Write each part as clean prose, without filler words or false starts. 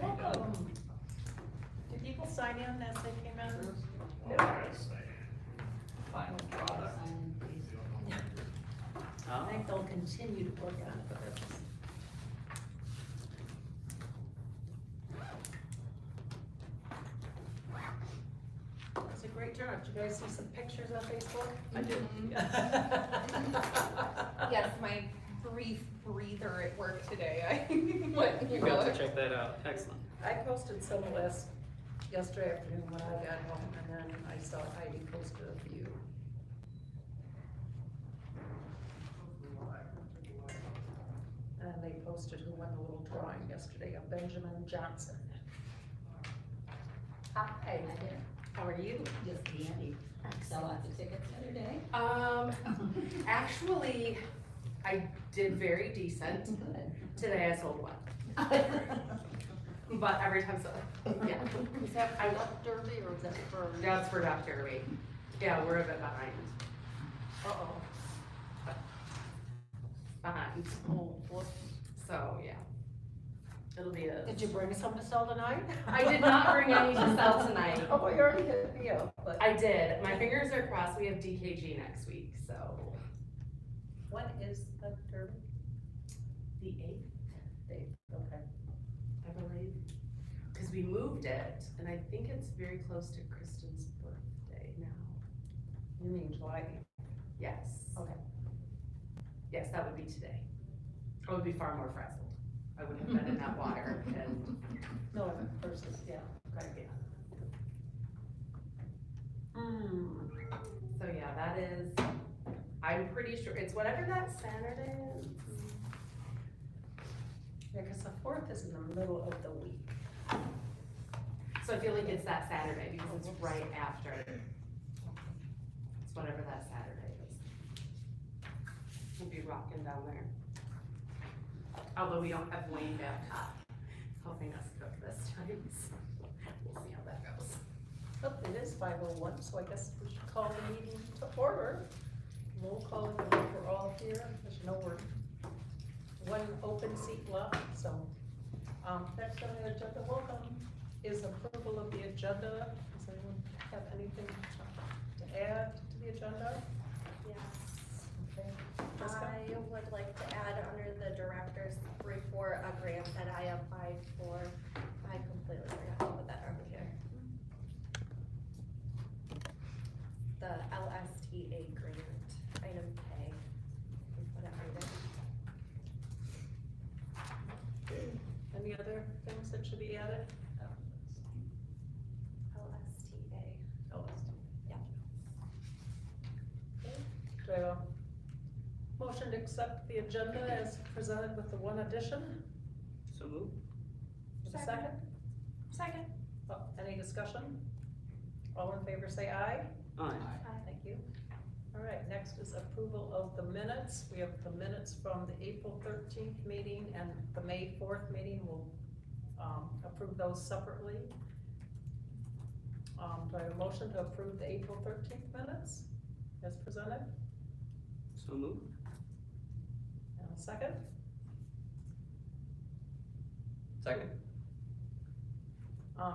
Welcome. Did people sign in as they came in? Final product. I think they'll continue to work on it, but that's. It's a great turnout. Did you guys see some pictures on Facebook? I did. Yes, my brief breather at work today, I went and You got to check that out. Excellent. I posted some yesterday afternoon when I got home, and then I saw Heidi posted a few. And they posted who won the little drawing yesterday, of Benjamin Johnson. Hi, how are you? Just dandy. Sell lots of tickets the other day. Actually, I did very decent. Today I sold one. But every time so, yeah. Is that for Duck Derby or is that for? That's for Duck Derby. Yeah, we're a bit behind. Uh-oh. Behind. Oh, whoops. So, yeah. It'll be a. Did you bring some to sell tonight? I did not bring any to sell tonight. Oh, you already hit me up, but. I did. My fingers are crossed. We have DKG next week, so. When is the derby? The 8th, Okay. I believe. Because we moved it, and I think it's very close to Kristen's birthday now. You mean July? Yes. Okay. Yes, that would be today. I would be far more frazzled. I would have been in that water and. No, versus, yeah. Right, yeah. So yeah, that is, I'm pretty sure, it's whatever that Saturday is. Yeah, because the 4th is in the middle of the week. So I feel like it's that Saturday because it's right after. It's whatever that Saturday is. We'll be rocking down there. Although we don't have Wayne down top helping us cook this time, so we'll see how that goes. Oh, it is 5:01, so I guess we should call the meeting to order. Roll call for all here, as you know, we're one open seat left, so. Next on the agenda, welcome, is approval of the agenda. Does anyone have anything to add to the agenda? Yes, Okay. Jessica? I would like to add under the director's report a grant that I applied for. I completely forgot to put that over here. The LSTA grant, item K. Put it right there. Any other things that should be added? LSTA. Yeah. Do I have a motion to accept the agenda as presented with the one addition? So move. A second? Second. Oh, any discussion? All in favor say aye. Aye. Thank you. All right, next is approval of the minutes. We have the minutes from the April 13th meeting and the May 4th meeting. We'll approve those separately. Do I have a motion to approve the April 13th minutes as presented? So move. And a second? Second.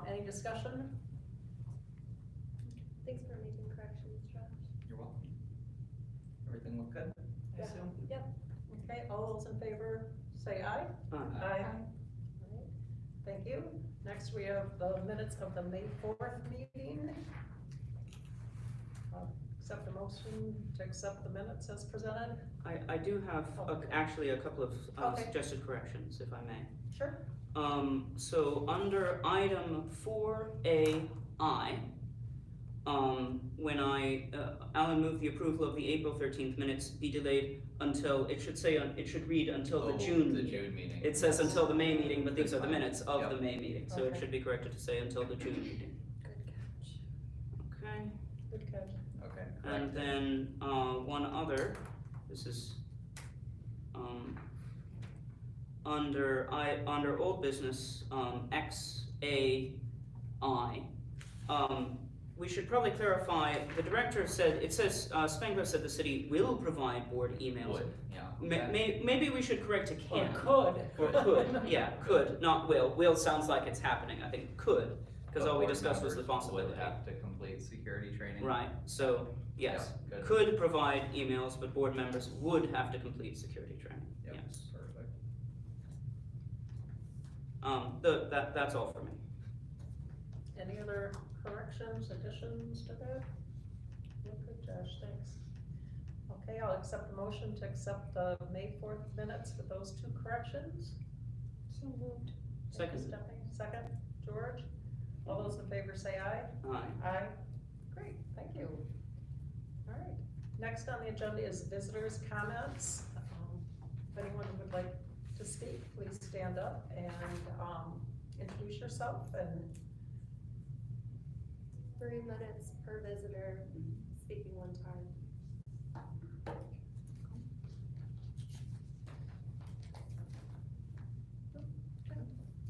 Any discussion? Thanks for making corrections, Josh. You're welcome. Everything look good? I assume. Yep. Okay, all those in favor say aye. Aye. Aye. Alright, thank you. Next, we have the minutes of the May 4th meeting. Accept a motion to accept the minutes as presented. I do have actually a couple of Okay. suggested corrections, if I may. Sure. So under item 4AI, when Alan moved the approval of the April 13th minutes be delayed until, it should read until the June The meeting. June meeting. It says until the May meeting, but these That's are the fine. minutes of Yep. the May meeting, so it Okay. should be corrected to say until the June meeting. Good catch. Okay, Good catch. Okay, and correct. then, one other, this is, under old business, XAI, we should probably clarify, the director said, it says, Spangler said the city will provide board emails. Would, yeah. Maybe we should correct to Or can. could. Or could, yeah, could, not will. Will sounds like it's happening, I think could, because all we Board discussed was the members possibility. Would have to complete security training. Right, so, yes, Yeah, good. could provide emails, but board members would have to complete security training, Yep, yes. perfect. That's all for me. Any other corrections, additions to that? No, good, Josh, thanks. Okay, I'll accept the motion to accept the May 4th minutes with those 2 corrections. So moved. Thank you, Second. Stephanie. Second, George. All those in favor say aye. Aye. Aye. Great, thank you. All right, next on the agenda is visitors' comments. If anyone would like to speak, please stand up and introduce yourself and 3 minutes per visitor, speaking 1 time.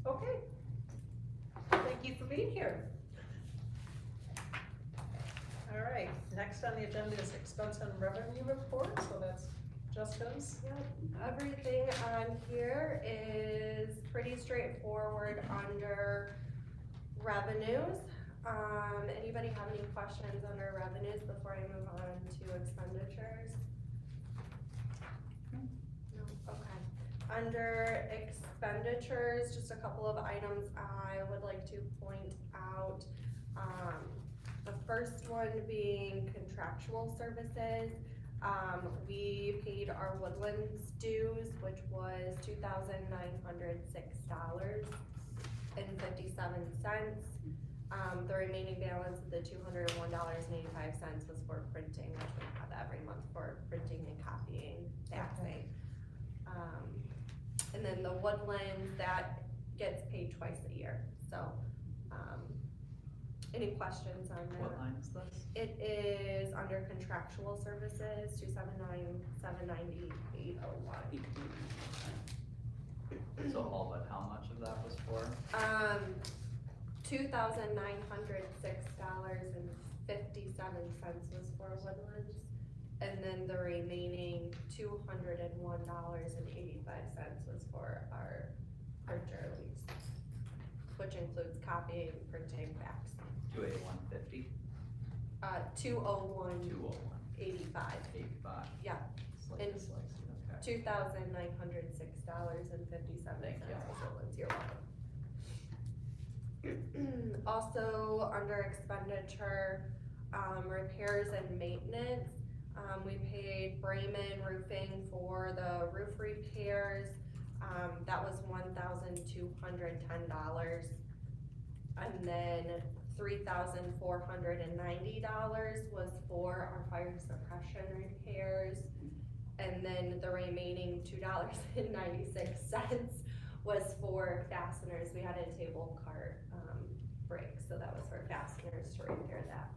okay. Thank you for being here. All right, next on the agenda is expense and revenue report, so that's Jessica's. Yep, everything on here is pretty straightforward under revenues. Anybody have any questions under revenues before I move on to expenditures? No, okay. Under expenditures, just a couple of items I would like to point out. The first one being contractual services. We paid our Woodlands dues, which was $2,906.57. The remaining balance of the $201.85 was for printing, which we have every month for printing and copying, faxing. And then the Woodlands, that gets paid twice a year, so, any questions on that? What line is this? It is under contractual services, 279,790,801. So all but how much of that was for? $2,906.57 was for Woodlands, and then the remaining $201.85 was for our printer lease, which includes copying, printing, faxing. 28150, 201.85. 201, 85. Yeah. Slight And dyslexia, okay. $2,906.57 Thank you. was Woodlands, you're welcome. Also, under expenditure, repairs and maintenance, we paid Bremen Roofing for the roof repairs. That was $1,210. And then $3,490 was for our fire suppression repairs. And then the remaining $2.96 was for fasteners. We had a table cart, break, so that was for fasteners to repair that.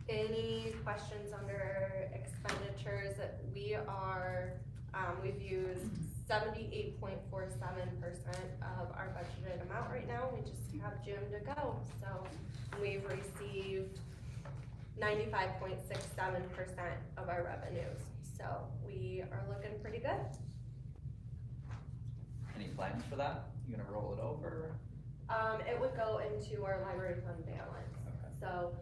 Any questions under expenditures? We are, we've used 78.47% of our budgeted amount right now. We just have June to go, so we've received 95.67% of our revenues, so we are looking pretty good. Any plans for that? You gonna roll it over? It would go into our library fund balance. Okay. So,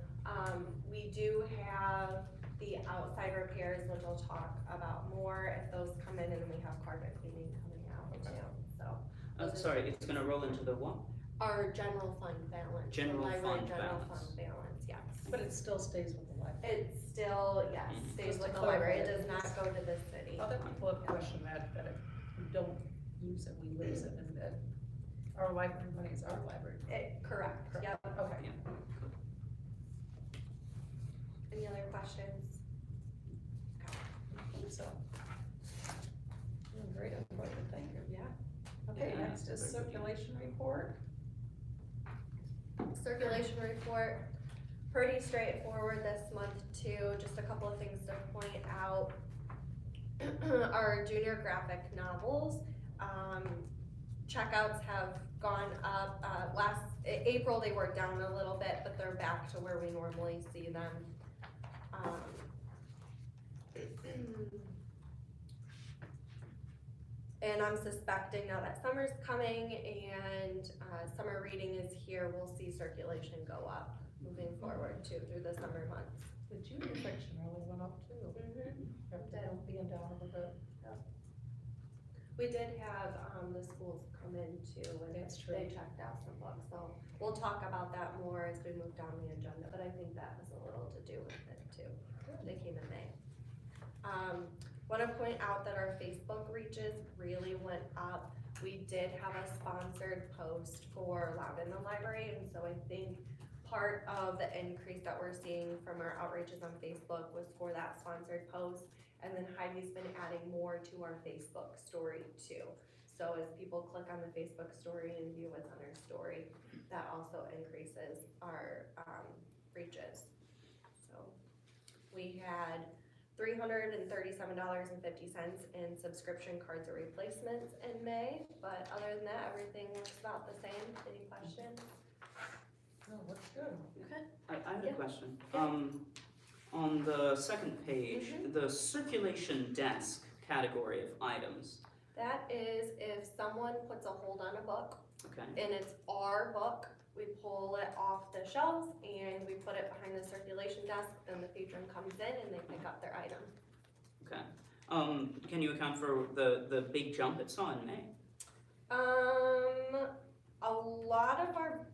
we do have the outside repairs, which I'll talk about more if those come in, and then we have carpet cleaning coming out too, so. Sorry, it's gonna roll into the what? Our general fund balance. the General library fund general balance. fund balance, yes. But it still stays with the library. It still, yes, Mhm. stays Just to with the library, it clarify. does not go to the city. Other people have questioned that if we don't use it, we lose it, and that our library money is our library. Correct, yep. Okay. Yeah. Any other questions? So. Great, everybody, thank you. Yeah. Okay, Yeah. next is circulation report. Circulation report, pretty straightforward this month too, just a couple of things to point out. Our junior graphic novels, checkouts have gone up, April they were down a little bit, but they're back to where we normally see them. And I'm suspecting now that summer's coming and, summer reading is here, we'll see circulation go up moving forward too, through the summer months. The junior section really went up too. After being down a little bit. We did have, the schools come in too, and That's true. they checked out some books, so we'll talk about that more as we move down the agenda, but I think that has a little to do with it too. They came in May. Want to point out that our Facebook reaches really went up. We did have a sponsored post for Loud in the Library, and so I think part of the increase that we're seeing from our outreaches on Facebook was for that sponsored post. And then Heidi's been adding more to our Facebook story too. So as people click on the Facebook story and view what's on our story, that also increases our reaches. So we had $337.50 in subscription cards or replacements in May, but other than that, everything looks about the same. Any questions? Oh, looks good. I have a Yeah. question. Yeah. On the second page, Mhm. the circulation desk category of items, That is if someone puts a hold on a book okay? and it's our book, we pull it off the shelves and we put it behind the circulation desk, then the patron comes in and they pick up their item. Okay. Can you account for the big jump it saw in May? A lot of our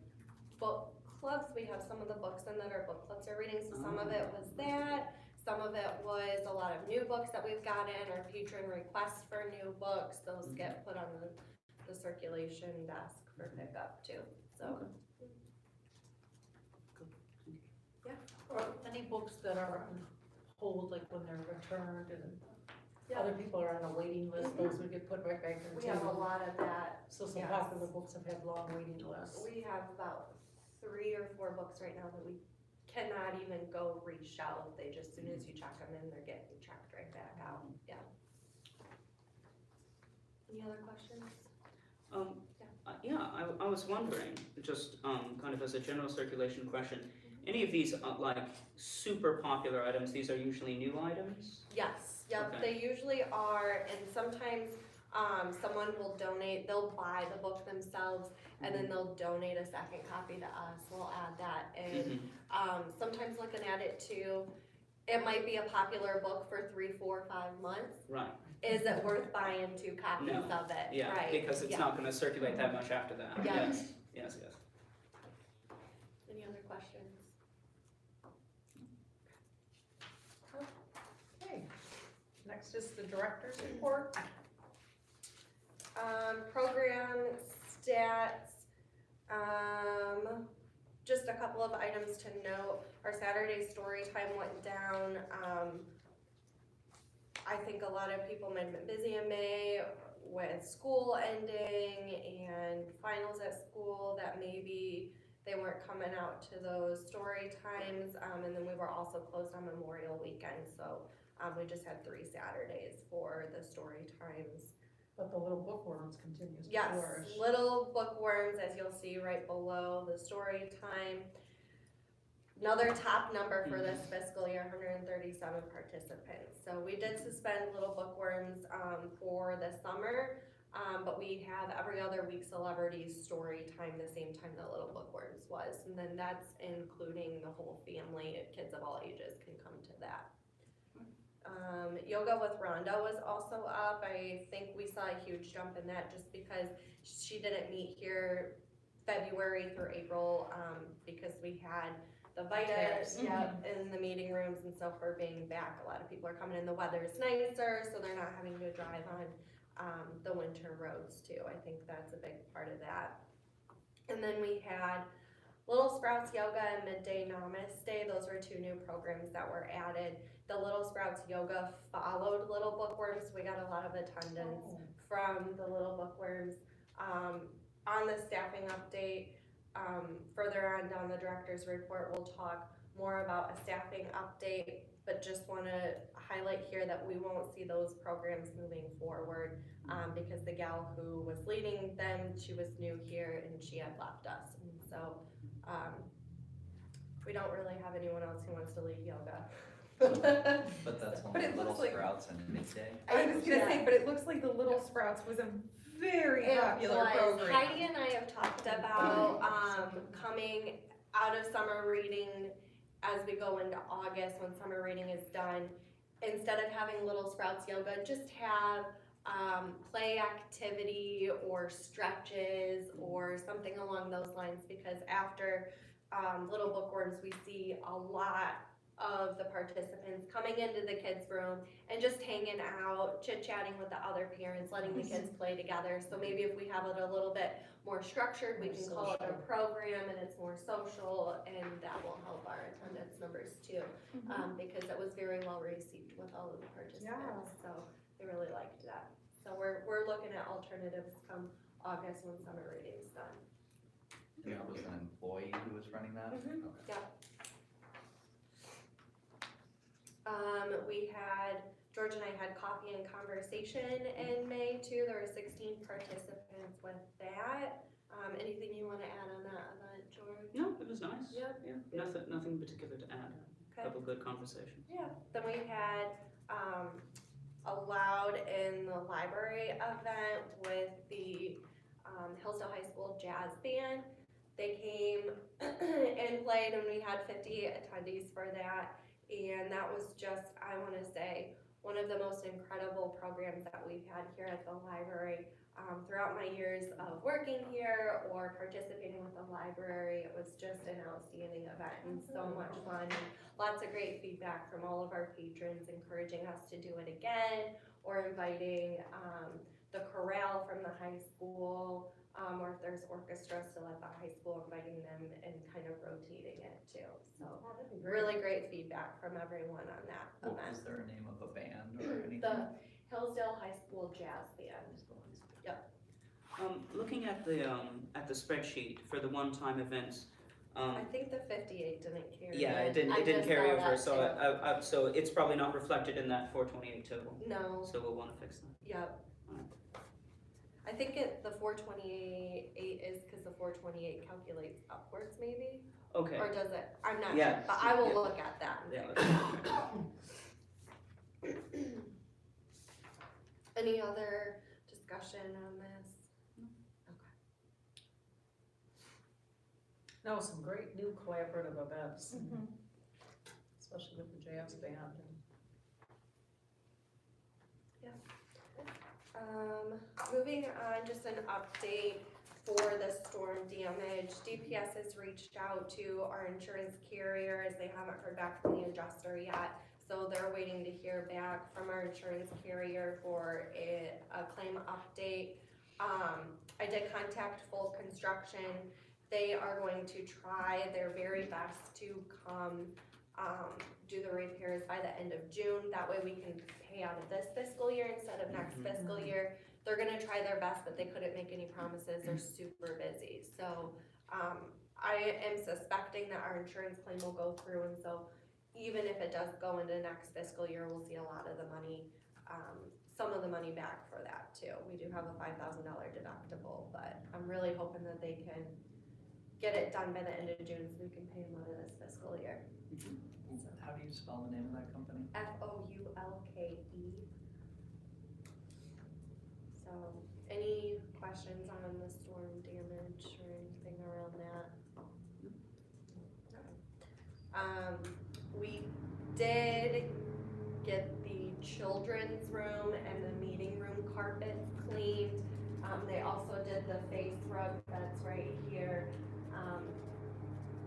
book clubs, we have some of the books in that our book clubs are reading, so some of it was that. Some of it was a lot of new books that we've gotten, our patron requests for new books, those get put on the circulation desk for pickup too, so. Or any books that are on hold, like when they're returned and Yeah. other people are on a waiting list, those would get put right back in the We have a table. lot of that. So some yes. popular books have had long waiting lists. We have about 3 or 4 books right now that we cannot even go reshelve. They just, as soon as you check them in, they're getting checked right back out, yeah. Any other questions? Yeah, I was wondering, just kind of as a general circulation question, any of these like super popular items, these are usually new items? Yes, yep, Okay. they usually are, and sometimes, someone will donate, they'll buy the book themselves, and then they'll donate a second copy to us, we'll add that in. Mhm. Sometimes looking at it too, it might be a popular book for 3, 4, 5 months. Right, Is it worth buying 2 copies No. of it? yeah, Right, because it's yeah. not gonna circulate that much after that. Yeah. Yes, yes, yes. Any other questions? Okay, next is the director's report. Program stats, just a couple of items to note. Our Saturday story time went down. I think a lot of people might have been busy in May with school ending and finals at school, that maybe they weren't coming out to those story times. And then we were also closed on Memorial Weekend, so we just had 3 Saturdays for the story times. But the little bookworms continues to Yes, flourish. little bookworms, as you'll see right below the story time. Another top number for this fiscal year, 137 participants. So we did suspend little bookworms for the summer, but we have every other week celebrities story time the same time that little bookworms was. And then that's including the whole family, kids of all ages can come to that. Yoga with Rhonda was also up. I think we saw a huge jump in that just because she didn't meet here February through April, because we had the Vitas, in the meeting rooms, and so her being back, a lot of people are coming in, the weather's nicer, so they're not having to drive on, the winter roads too. I think that's a big part of that. And then we had Little Sprouts Yoga and Midday Namaste. Those were 2 new programs that were added. The Little Sprouts Yoga followed Little Bookworms. We got a lot of attendance from the Little Bookworms. On the staffing update, further on down the director's report, we'll talk more about a staffing update, but just wanna highlight here that we won't see those programs moving forward, because the gal who was leading them, she was new here and she had left us, and so, we don't really have anyone else who wants to lead yoga But that's But only it Little looks like- Sprouts and midday. I was gonna Yeah. say, but it looks like the Little Sprouts was a very popular program. Heidi and I have talked about, coming out of summer reading as we go into August, when summer reading is done. Instead of having Little Sprouts Yoga, just have, play activity or stretches or something along those lines, because after, Little Bookworms, we see a lot of the participants coming into the kids' room and just hanging out, chit-chatting with the other parents, letting the kids play together. So maybe if we have it a little bit more structured, we More can call it a social. program and it's more social, and that will help our attendance numbers too. Because it was very well received with all of the participants, so they really liked that. So we're looking at alternatives come August when summer reading's done. And that was an employee who was running that? Mhm. Okay. Yep. We had, George and I had coffee and conversation in May too. There were 16 participants with that. Anything you wanna add on that event, George? No, it was nice. Yep. Yeah, nothing particular to add. Okay. Couple good conversations. Yeah, then we had, a Loud in the Library event with the, Hillsdale High School Jazz Band. They came and played, and we had 50 attendees for that. And that was just, I wanna say, one of the most incredible programs that we've had here at the library. Throughout my years of working here or participating with the library, it was just an outstanding event and so much fun. And lots of great feedback from all of our patrons, encouraging us to do it again, or inviting, the chorale from the high school, or if there's orchestra still at the high school, inviting them and kind of rotating it too. So really great feedback from everyone on that What event. was there a name of a band or anything? The Hillsdale High School Jazz Band. Looking at the spreadsheet for the one-time events, I think the 58 didn't carry. yeah, in. it I didn't just carry saw over, that so too. so it's probably not reflected in that 428 total. No, So we'll wanna fix that. yep. I think the 428 is because the 428 calculates upwards maybe, Okay. or does it? I'm not Yeah. sure, but I will Yeah. look at that and Yeah, figure it out. Any other discussion on this? No, some great new collaborative events, especially with the jazz band. Moving on, just an update for the storm damage. DPS has reached out to our insurance carriers. They haven't heard back from the adjuster yet. So they're waiting to hear back from our insurance carrier for a claim update. I did contact Full Construction. They are going to try their very best to come do the repairs by the end of June. That way we can pay out of this fiscal year instead of next fiscal year. They're gonna try their best, but they couldn't make any promises. They're super busy. So I am suspecting that our insurance claim will go through, and so even if it does go into next fiscal year, we'll see a lot of the money, some of the money back for that too. We do have a $5,000 deductible, but I'm really hoping that they can get it done by the end of June so we can pay them out of this fiscal year. How do you spell the name of that company? FOULKE. So, any questions on the storm damage or anything around that? We did get the children's room and the meeting room carpets cleaned. They also did the face rug that's right here.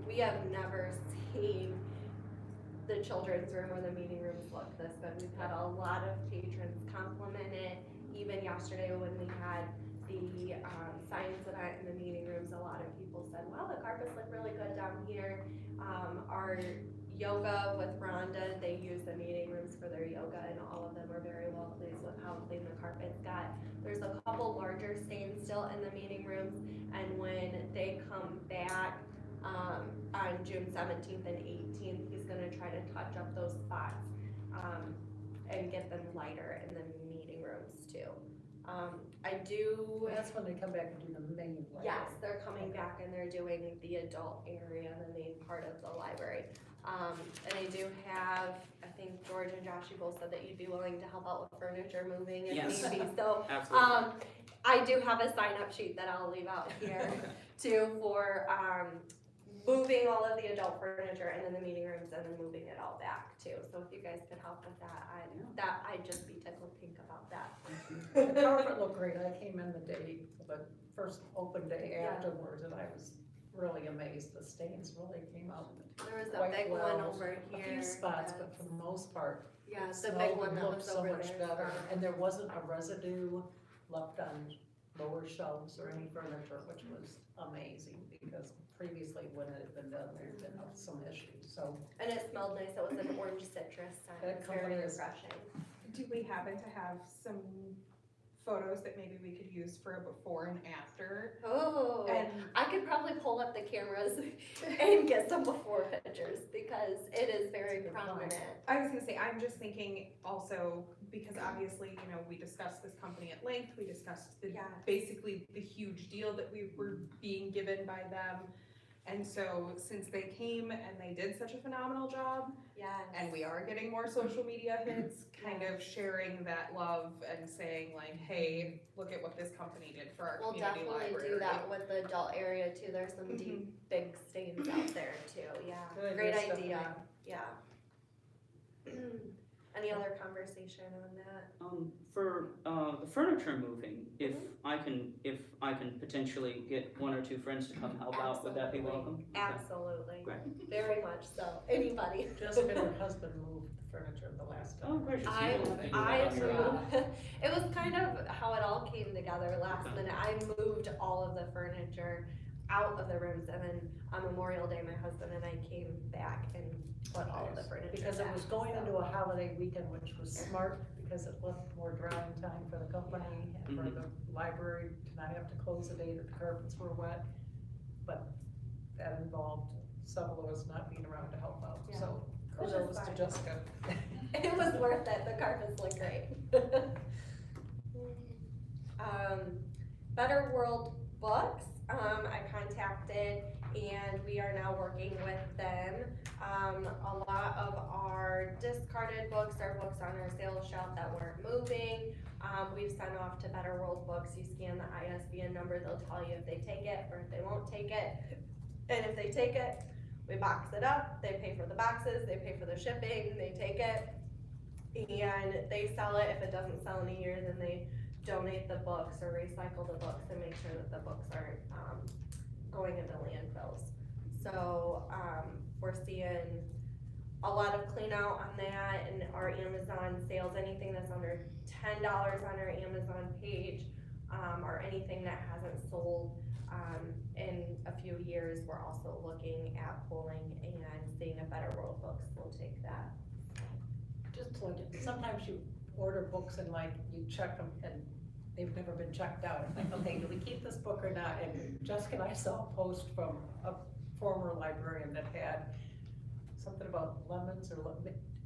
We have never seen the children's room or the meeting rooms look this good. We've had a lot of patrons compliment it. Even yesterday when we had the science event in the meeting rooms, a lot of people said, wow, the carpets look really good down here. Our yoga with Rhonda, they use the meeting rooms for their yoga, and all of them were very well pleased with how clean the carpets got. There's a couple larger stains still in the meeting rooms, and when they come back on June 17th and 18th, he's gonna try to touch up those spots and get them lighter in the meeting rooms too. That's when they come back and do the main library. Yes, they're coming back and they're doing the adult area, the main part of the library. And I do have, I think George and Josh, you both said that you'd be willing to help out with furniture moving if Yes. need be, so, Absolutely. I do have a sign-up sheet that I'll leave out here too for, moving all of the adult furniture and then the meeting rooms and then moving it all back too. So if you guys could help with that, I'd just be tickled pink about that. The carpet looked great, I came in the day, the first open day Yeah. afterwards, and I was really amazed, the stains really came out There was a quite big well. one over A here. few spots, but for the most part, Yeah, it the smelled big one and that looked was so over much there. better, and there wasn't a residue left on lower shelves or any furniture, which was amazing, because previously when it had been done, there had been some issues, so. And it smelled nice, it was an orange citrus scent, That it was very company is- refreshing. Do we happen to have some photos that maybe we could use for a before and after? Oh, And I could probably pull up the cameras and get some before pictures, because it is very That's a good point. prominent. I was gonna say, I'm just thinking also, because obviously, you know, we discussed this company at length, we discussed the, Yeah. basically the huge deal that we were being given by them. And so, since they came and they did such a phenomenal job, Yes. and we are getting more social media hits, kind of sharing that love and saying like, hey, look at what this company did for our We'll community definitely library. do that with the adult area too, there's some deep, big stains out there too, yeah, Good great idea, idea, Stephanie. yeah. Any other conversation on that? For the furniture moving, if Mm-hmm. I can potentially get one or two friends to come help out, would that be Absolutely. welcome? Okay. Absolutely, Great. very much so, anybody. Jessica and her husband moved the furniture the last time. Oh, gracious. I, you do that I on your own. moved, it was kind of how it all came together last Okay. minute, I moved all of the furniture out of the rooms, and then on Memorial Day, my husband and I came back and put all of the furniture Because it back, was going so. into a holiday weekend, which was smart, because it left more drying time for the company and for Mhm. the library to not have to close the day that the carpets were wet. But that involved several of us not being around to help out, Yeah. so Which is kudos to fine. Jessica. It was worth it, the carpets look great. Better World Books, I contacted, and we are now working with them. A lot of our discarded books are books on our sales shelf that weren't moving. We've sent off to Better World Books, you scan the ISBN number, they'll tell you if they take it or if they won't take it. And if they take it, we box it up, they pay for the boxes, they pay for the shipping, they take it, and they sell it. If it doesn't sell in a year, then they donate the books or recycle the books and make sure that the books aren't, going into landfills. So, we're seeing a lot of clean out on that, and our Amazon sales, anything that's under $10 on our Amazon page, or anything that hasn't sold, in a few years, we're also looking at pulling and seeing if Better World Books will take that. Just like, sometimes you order books and like, you check them and they've never been checked out. It's like, okay, do we keep this book or not? And Jessica and I saw a post from a former librarian that had something about lemons or,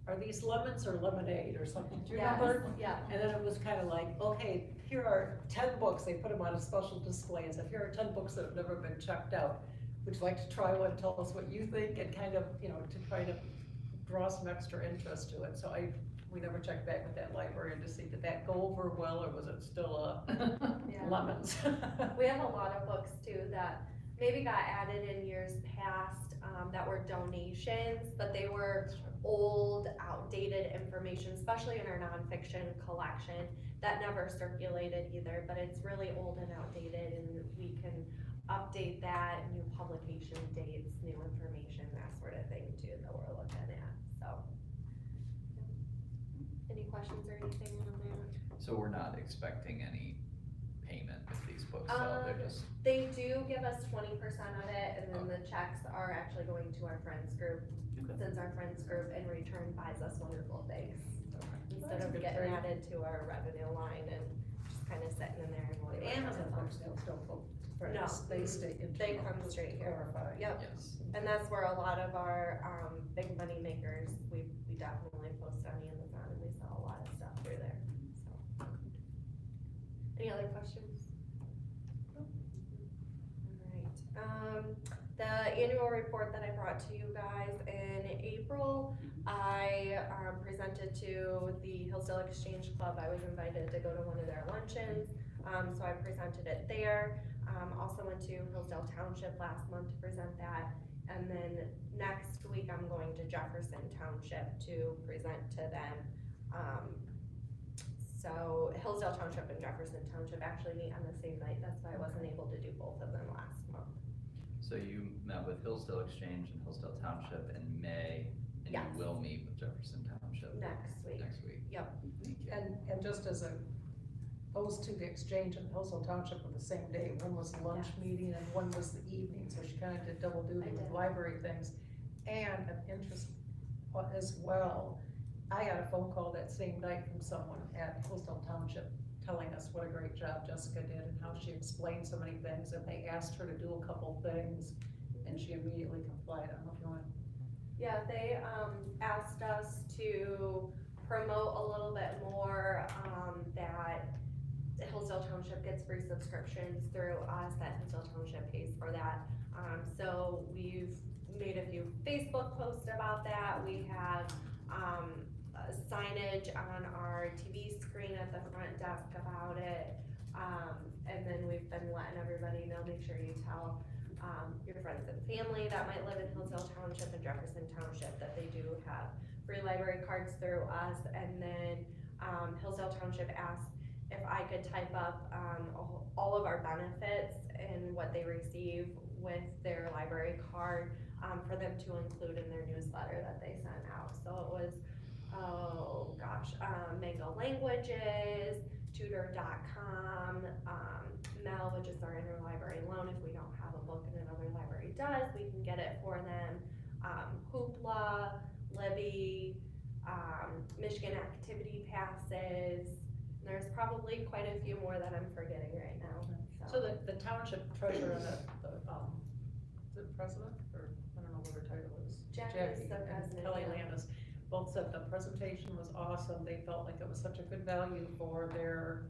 are these lemons or lemonade or something? Do you remember? Yeah. And then it was kind of like, okay, here are 10 books, they put them on a special display and said, here are 10 books that have never been checked out. Would you like to try one, tell us what you think, and kind of, you know, to try to draw some extra interest to it. So we never checked back with that librarian to see, did that go over well, or was it still Yeah. lemons? We have a lot of books too that maybe got added in years past, that were donations, but they were old, outdated information, especially in our nonfiction collection, that never circulated either, but it's really old and outdated, and we can update that, new publication dates, new information, that sort of thing too, that we're looking at, so. Any questions or anything on that? So we're not expecting any payment if these books sell, they're just, They do give us 20% of it, and then the checks are actually going to our friends group, Okay. since our friends group in return buys us wonderful things. Instead That's a of good getting trade. added to our revenue line and just kind of sitting in there and The waiting. Amazon books don't go for No. us, they stay in. They come straight here. Clarify. Yep, yes. and that's where a lot of our, big money makers, we definitely post on Amazon, and we sell a lot of stuff through there, so. Any other questions? Alright, the annual report that I brought to you guys in April. I presented to the Hillsdale Exchange Club. I was invited to go to one of their luncheons, so I presented it there. Also went to Hillsdale Township last month to present that. And then next week, I'm going to Jefferson Township to present to them. So Hillsdale Township and Jefferson Township actually meet on the same night. That's why I wasn't able to do both of them last month. So you met with Hillsdale Exchange and Hillsdale Township in May, and Yes. you will meet with Jefferson Township Next week. next week. Yep. Thank you. And just as those two, the exchange and Hillsdale Township were the same day. One was the lunch Yes. meeting and one was the evening, so she kinda did double duty I with did. library things. And an interest as well, I got a phone call that same night from someone at Hillsdale Township telling us what a great job Jessica did and how she explained so many things, and they asked her to do a couple things, and she immediately complied. I don't know if you want. Yeah, they asked us to promote a little bit more that Hillsdale Township gets free subscriptions through us, that Hillsdale Township pays for that. So we've made a few Facebook posts about that. We have signage on our TV screen at the front desk about it. And then we've been letting everybody know, make sure you tell your friends and family that might live in Hillsdale Township and Jefferson Township that they do have free library cards through us. And then Hillsdale Township asked if I could type up all of our benefits and what they receive with their library card for them to include in their newsletter that they sent out. So it was, Mango Languages, Tutor.com, Mel, which is our interlibrary loan. If we don't have a book and another library does, we can get it for them. Hoopla, Libby, Michigan Activity Passes. There's probably quite a few more that I'm forgetting right now. So the township treasurer and the president, or I don't know what her title is. Jackie is the and president, Kelly yeah. Landis both said the presentation was awesome. They felt like it was such a good value for their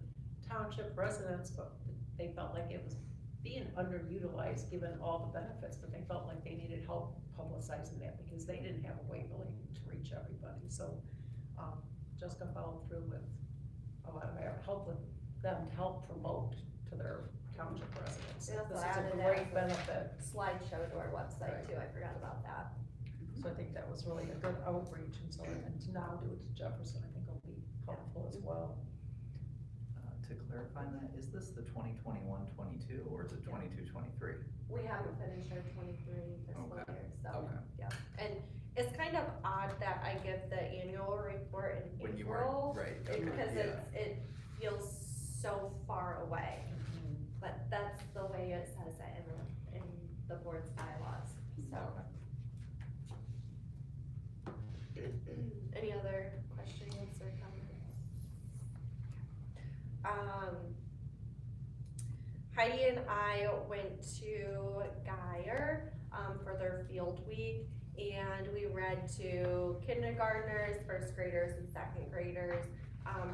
township residents, but they felt like it was being underutilized given all the benefits, but they felt like they needed help publicizing that because they didn't have a way really to reach everybody. So Jessica followed through with a lot of help with them to help promote to their township residents. They also This is added a that great as a benefit. slideshow to our website Right. too, I forgot about that. So I think that was really a good outreach, and so, and to now do it to Jefferson, I think will be helpful as well. To clarify that, is this the 2021-22 or is it 22-23? We haven't finished our 23 fiscal Okay. year, so, Okay. yeah. And it's kind of odd that I give the annual report in When you April, were, right, okay, because yeah. it feels so far away. But that's the way it says it in the board's bylaws, so. Any other questions or comments? Heidi and I went to Geyer, for their field week, and we read to kindergartners, first graders, and second graders,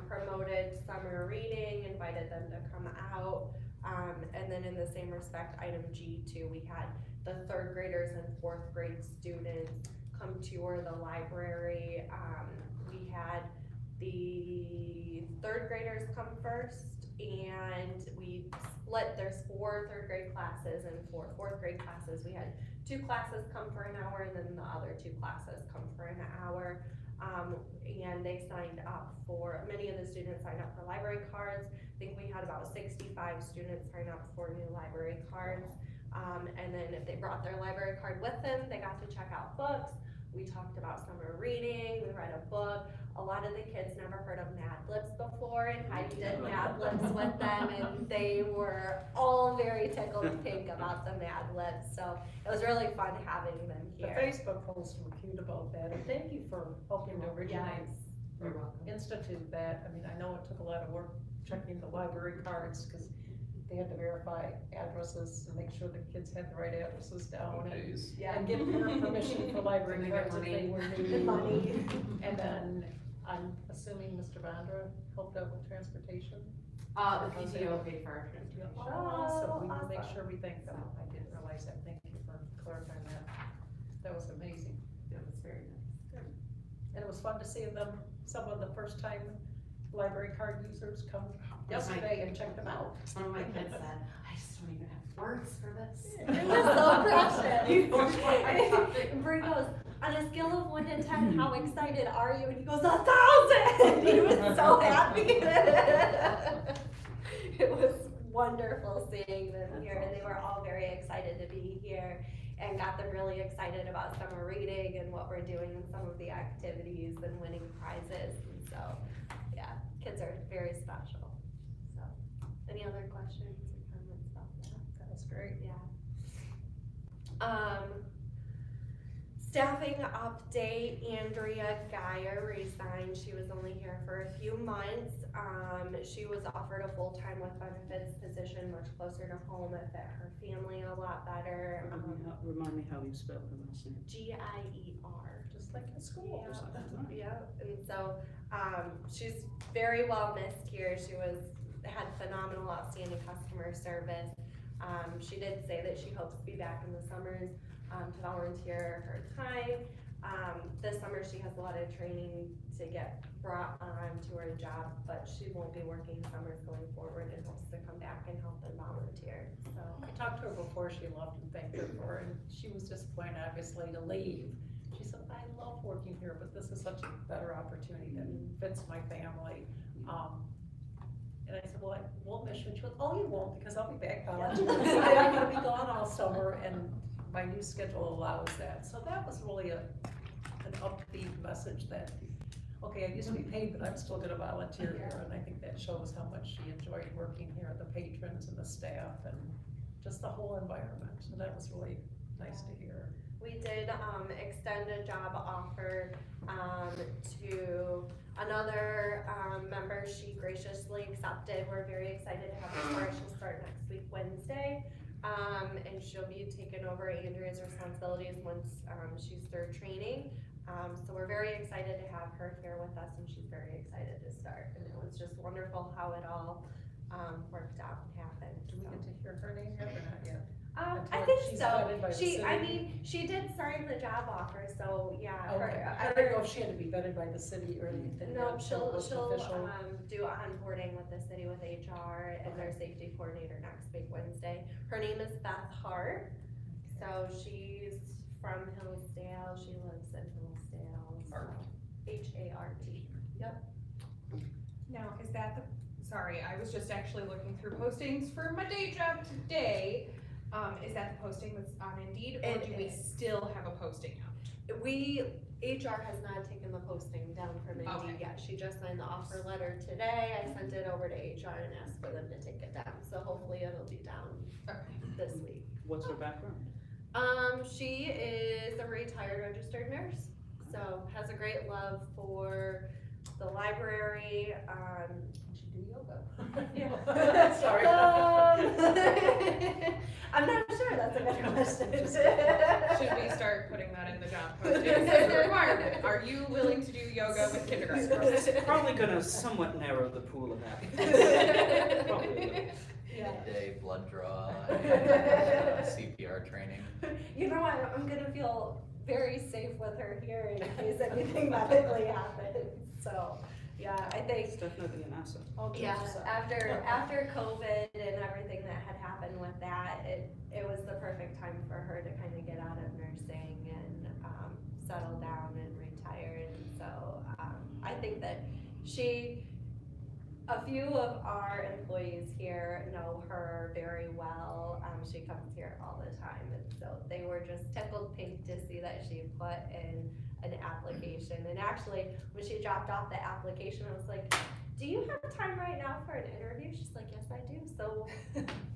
promoted summer reading, invited them to come out. And then in the same respect, item G2, we had the third graders and fourth grade students come tour the library. We had the third graders come first, and we split, there's 4 third grade classes and 4 fourth grade classes. We had 2 classes come for an hour, and then the other 2 classes come for an hour. And they signed up for, many of the students signed up for library cards. I think we had about 65 students sign up for new library cards. And then if they brought their library card with them, they got to check out books. We talked about summer reading, we read a book. A lot of the kids never heard of Mad Libs before, and Heidi did Mad Libs with them, and they were all very tickled pink about the Mad Libs. So it was really fun having them The here. Facebook posts were cute about that, and thank you for helping to originate, Yes. or institute that. I mean, I know it took a lot of work checking the library cards, cause they had to verify addresses and make sure the kids had the right addresses down, and Jeez. Yeah. and give her permission for library Did they get cards if they money? were The new. money. And then, I'm assuming Mr. Vandra helped out with transportation? The PTO paid for our transportation. Oh, awesome, we will make awesome. sure we thank them, I didn't realize that, thank you for clarifying that. That was amazing. It was very nice. And it was fun to see them, some of the first time library card users come yesterday and check them out. One of my kids said, I just don't even have words for this. It was so precious. He was like, And Brie goes, on a scale of 1 to 10, how excited are you? And he goes, 1,000! He was so happy. It was wonderful seeing them here, and they were all very excited to be here, and got them really excited about summer reading and what we're doing in some of the activities and winning prizes. And so, yeah, kids are very special. So, any other questions or comments about that? That was great. Yeah. Staffing update, Andrea Geyer resigned. She was only here for a few months. She was offered a full-time with benefits position much closer to home. It fit her family a lot better. Remind me how you spell her last name. Gier. Just like in school. Yeah, and so, she's very well missed here. She had phenomenal, outstanding customer service. She did say that she hopes to be back in the summers, to volunteer her time. This summer she has a lot of training to get brought on to her job, but she won't be working summers going forward and hopes to come back and help and volunteer, so. I talked to her before she left and thanked her for it, and she was disappointed obviously to leave. She said, I love working here, but this is such a better opportunity that fits my family. And I said, well, we'll miss you. And she goes, oh, you won't, because I'll be back volunteering. I'm gonna be gone all summer, and my new schedule allows that. So that was really an upbeat message that, okay, I used to be paid, but I'm still gonna volunteer here. And I think that shows how much she enjoyed working here, the patrons and the staff, and just the whole environment. So that was really nice to hear. We did, extend a job offer, to another, member. She graciously accepted. We're very excited to have her start. She'll start next week, Wednesday. And she'll be taking over Andrea's responsibilities once, she's through training. So we're very excited to have her here with us, and she's very excited to start. And it was just wonderful how it all, worked out and happened. Do we so. get to hear her name yet or not yet? I Until think she's so. vetted by the I city? mean, she did sign the job offer, so yeah. Okay, I didn't know if she had to be vetted by the city or anything. No, until it was she'll, official. do onboarding with the city with HR and their safety coordinator next week, Wednesday. Her name is Beth Hart, so she's from Hillsdale, she lives in Hillsdale, so. Hart. H-A-R-T, yep. Now, is that sorry, I was just actually looking through postings for my day job today. Is that the posting that's on Indeed, or It do we is. still have a posting out? HR has not taken the posting down from Indeed Okay. yet. She just signed the offer letter today. I sent it over to HR and asked for them to take it down, so hopefully it'll be down Okay. this week. What's her background? She is a retired registered nurse, so has a great love for the library, She do yoga. yeah. Sorry. I'm not sure, that's a good question. Should we start putting that in the job posting as a requirement? Are you willing to do yoga with kindergartners? Probably gonna somewhat narrow the pool of applicants. Probably a little. Yeah. Day blood draw, CPR training. You know what, I'm gonna feel very safe with her here in case anything medically happens, so, yeah, I think. It's definitely an asset. Yeah, after COVID and everything that had happened with that, it was the perfect time for her to kind of get out of nursing and, settle down and retire, and so, I think that a few of our employees here know her very well. She comes here all the time, and so they were just tickled pink to see that she put in an application. And actually, when she dropped off the application, I was like, do you have time right now for an interview? She's like, yes, I do. So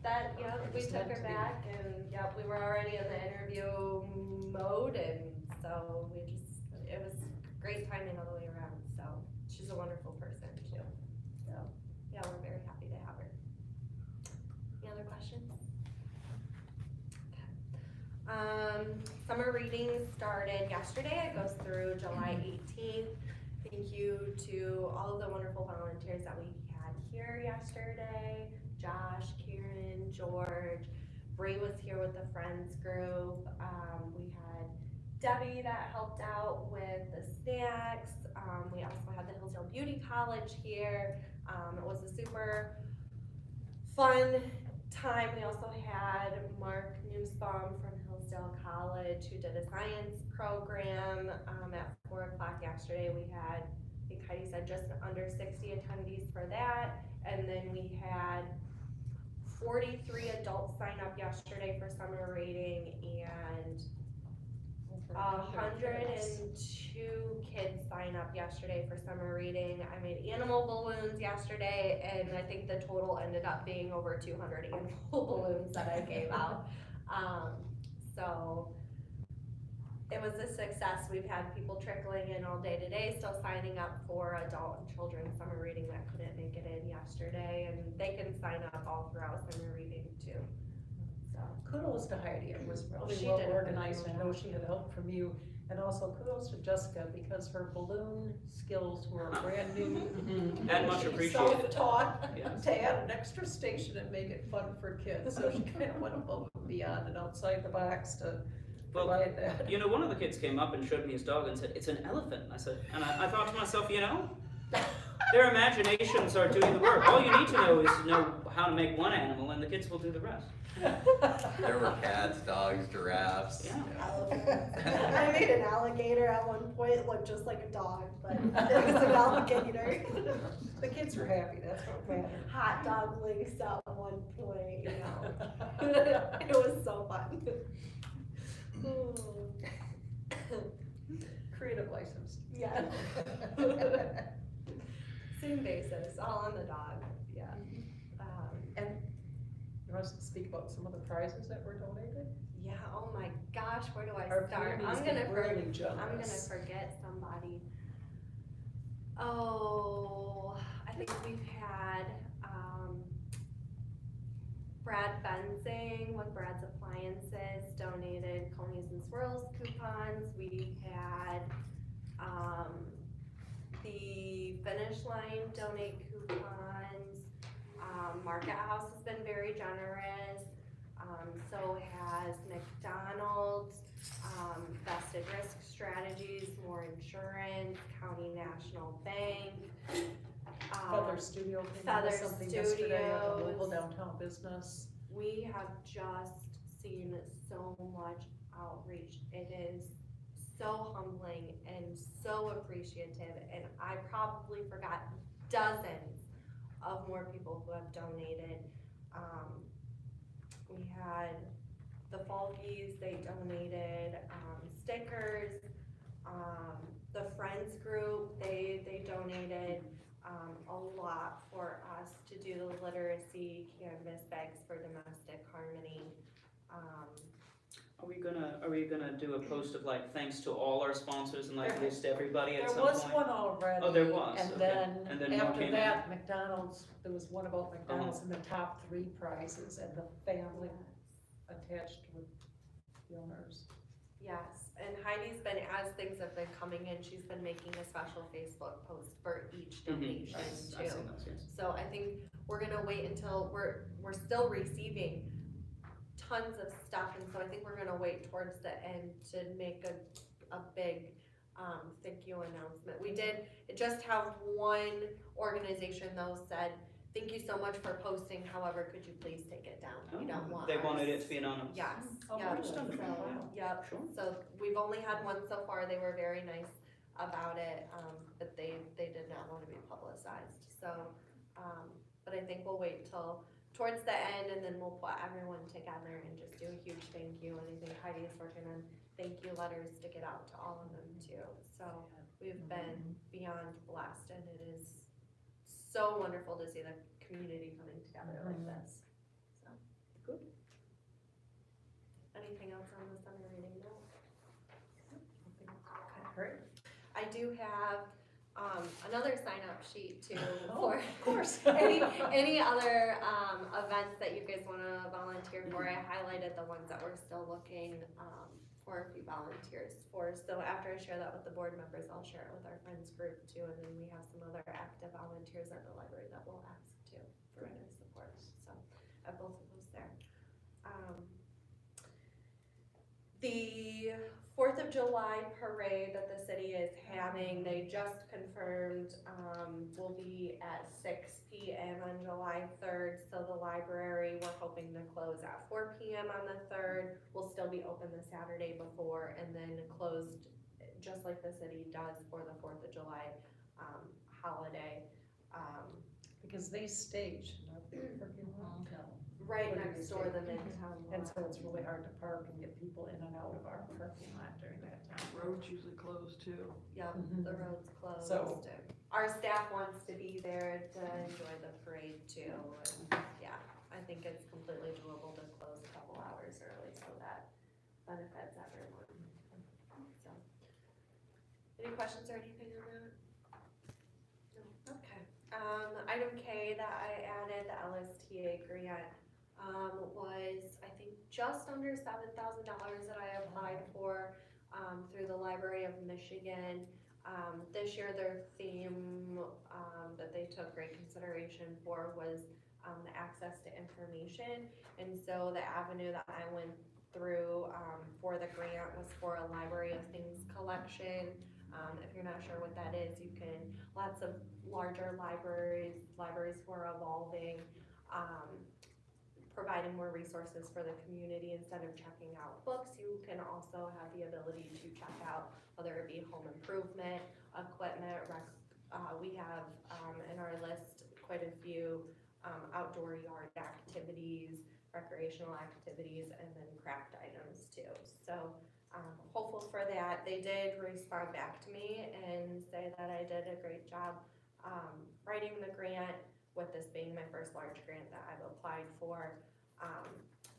that, yeah, we Just took meant her to be. back, and yeah, we were already in the interview mode, and so it was great timing all the way around. So she's a wonderful person too. So, yeah, we're very happy to have her. Any other questions? Okay. Summer reading started yesterday. It goes through July 18th. Thank you to all of the wonderful volunteers that we had here yesterday. Josh, Karen, George, Bree was here with the Friends group. We had Debbie that helped out with the snacks. We also had the Hillsdale Beauty College here. It was a super fun time. We also had Mark Newsbaum from Hillsdale College who did a science program at 4 o'clock yesterday. We had, I think Heidi said, just under 60 attendees for that. And then we had 43 adults sign up yesterday for summer reading and 102 kids sign up yesterday for summer reading. I made animal balloons yesterday, and I think the total ended up being over 200 animal balloons that I gave out. So it was a success. We've had people trickling in all day today, still signing up for adult and children's summer reading that couldn't make it in yesterday, and they can sign up all throughout summer reading too. So Kudos to Heidi, it was really She well did a organized, I phenomenal know she had help from you. And also kudos to Jessica, because her balloon skills were brand new. And much She appreciated. self-taught Yes. to add an extra station and make it fun for kids, so she kind of went above and beyond and outside the box to Well, provide that. you know, one of the kids came up and showed me his dog and said, "It's an elephant." I said, and I thought to myself, you know, their imaginations are doing the work. All you need to know is know how to make one animal, and the kids will do the rest. There were cats, dogs, giraffes. Yeah. I made an alligator at one point. It looked just like a dog, but it was an alligator. The kids were happy, that's what mattered. Hot dog links at one point, you know. It was so fun. Creative license. Yeah. Same basis, all on the dog, yeah. And you want us to speak about some of the prizes that were donated? Yeah, oh my gosh, where do I Our start? community's I'm gonna been really generous. I'm gonna forget somebody. Oh, I think we've had, Brad Benzing with Brad's Appliances donated Conies and Swirls coupons. We had, the Finish Line donate coupons. Market House has been very generous. So has McDonald's, Vested Risk Strategies, More Insurance, County National Bank. Feather Studio came up Feather with something yesterday at the local Studios. downtown business. We have just seen so much outreach. It is so humbling and so appreciative, and I probably forgot dozens of more people who have donated. We had the Falkies, they donated stickers. The Friends group, they donated a lot for us to do the literacy canvas bags for domestic harmony. Are we gonna do a post of like thanks to all our sponsors and like list everybody at There some was point? one already. Oh, there was, And okay. And then more after came that, McDonald's, there was one about McDonald's Uh-huh. in the top 3 prizes and the family attached with the owners. Yes, and Heidi's been, as things have been coming in, she's been making a special Facebook post for each donation I've too. seen those, yes. So I think we're gonna wait until, we're still receiving tons of stuff, and so I think we're gonna wait towards the end to make a big, thank you announcement. We did just have one organization though said, thank you so much for posting, however, could you please take it down? We don't want They wanted ours." it to be anonymous. Yes, Oh, yeah. understandable. Wow. Yep, Sure. so we've only had one so far, they were very nice about it, but they did not want to be publicized, so, but I think we'll wait till towards the end, and then we'll put everyone together and just do a huge thank you, and I think Heidi is working on thank you letters to get out to all of them too, so we've been beyond blessed, and it is so wonderful to see the community coming together like this, so, good. Anything else on the summer reading note? Great. I do have, another sign-up sheet too, Oh, for of course. any other, events that you guys wanna volunteer for. I highlighted the ones that we're still looking, for a few volunteers for. So after I share that with the board members, I'll share it with our friends group too, and then we have some other active volunteers at the library that we'll ask too for their support, so, at both of those there. The 4th of July parade that the city is having, they just confirmed, will be at 6 PM on July 3rd. So the library, we're hoping to close at 4 PM on the 3rd. We'll still be open the Saturday before and then closed just like the city does for the 4th of July, holiday. Because they stage in our big parking lot. Right What do next you door, say? the Midtown And Mall. so it's really hard to park and get people in and out of our parking lot during that time. Roads usually closed too. Yep, Mhm. the road's closed. So- Our staff wants to be there to enjoy the parade too, and yeah, I think it's completely doable to close a couple hours early, so that benefits everyone. So, any questions or anything on that? No? Okay, item K that I added, the LSTA grant, was, I think, just under $7,000 that I applied for, through the Library of Michigan. This year, their theme, that they took great consideration for was, the access to information. And so the avenue that I went through, for the grant was for a Library of Things collection. If you're not sure what that is, you can, lots of larger libraries who are evolving, providing more resources for the community. Instead of checking out books, you can also have the ability to check out whether it be home improvement, equipment, we have, in our list, quite a few, outdoor yard activities, recreational activities, and then craft items too. So, hopeful for that. They did respond back to me and say that I did a great job, writing the grant, with this being my first large grant that I've applied for.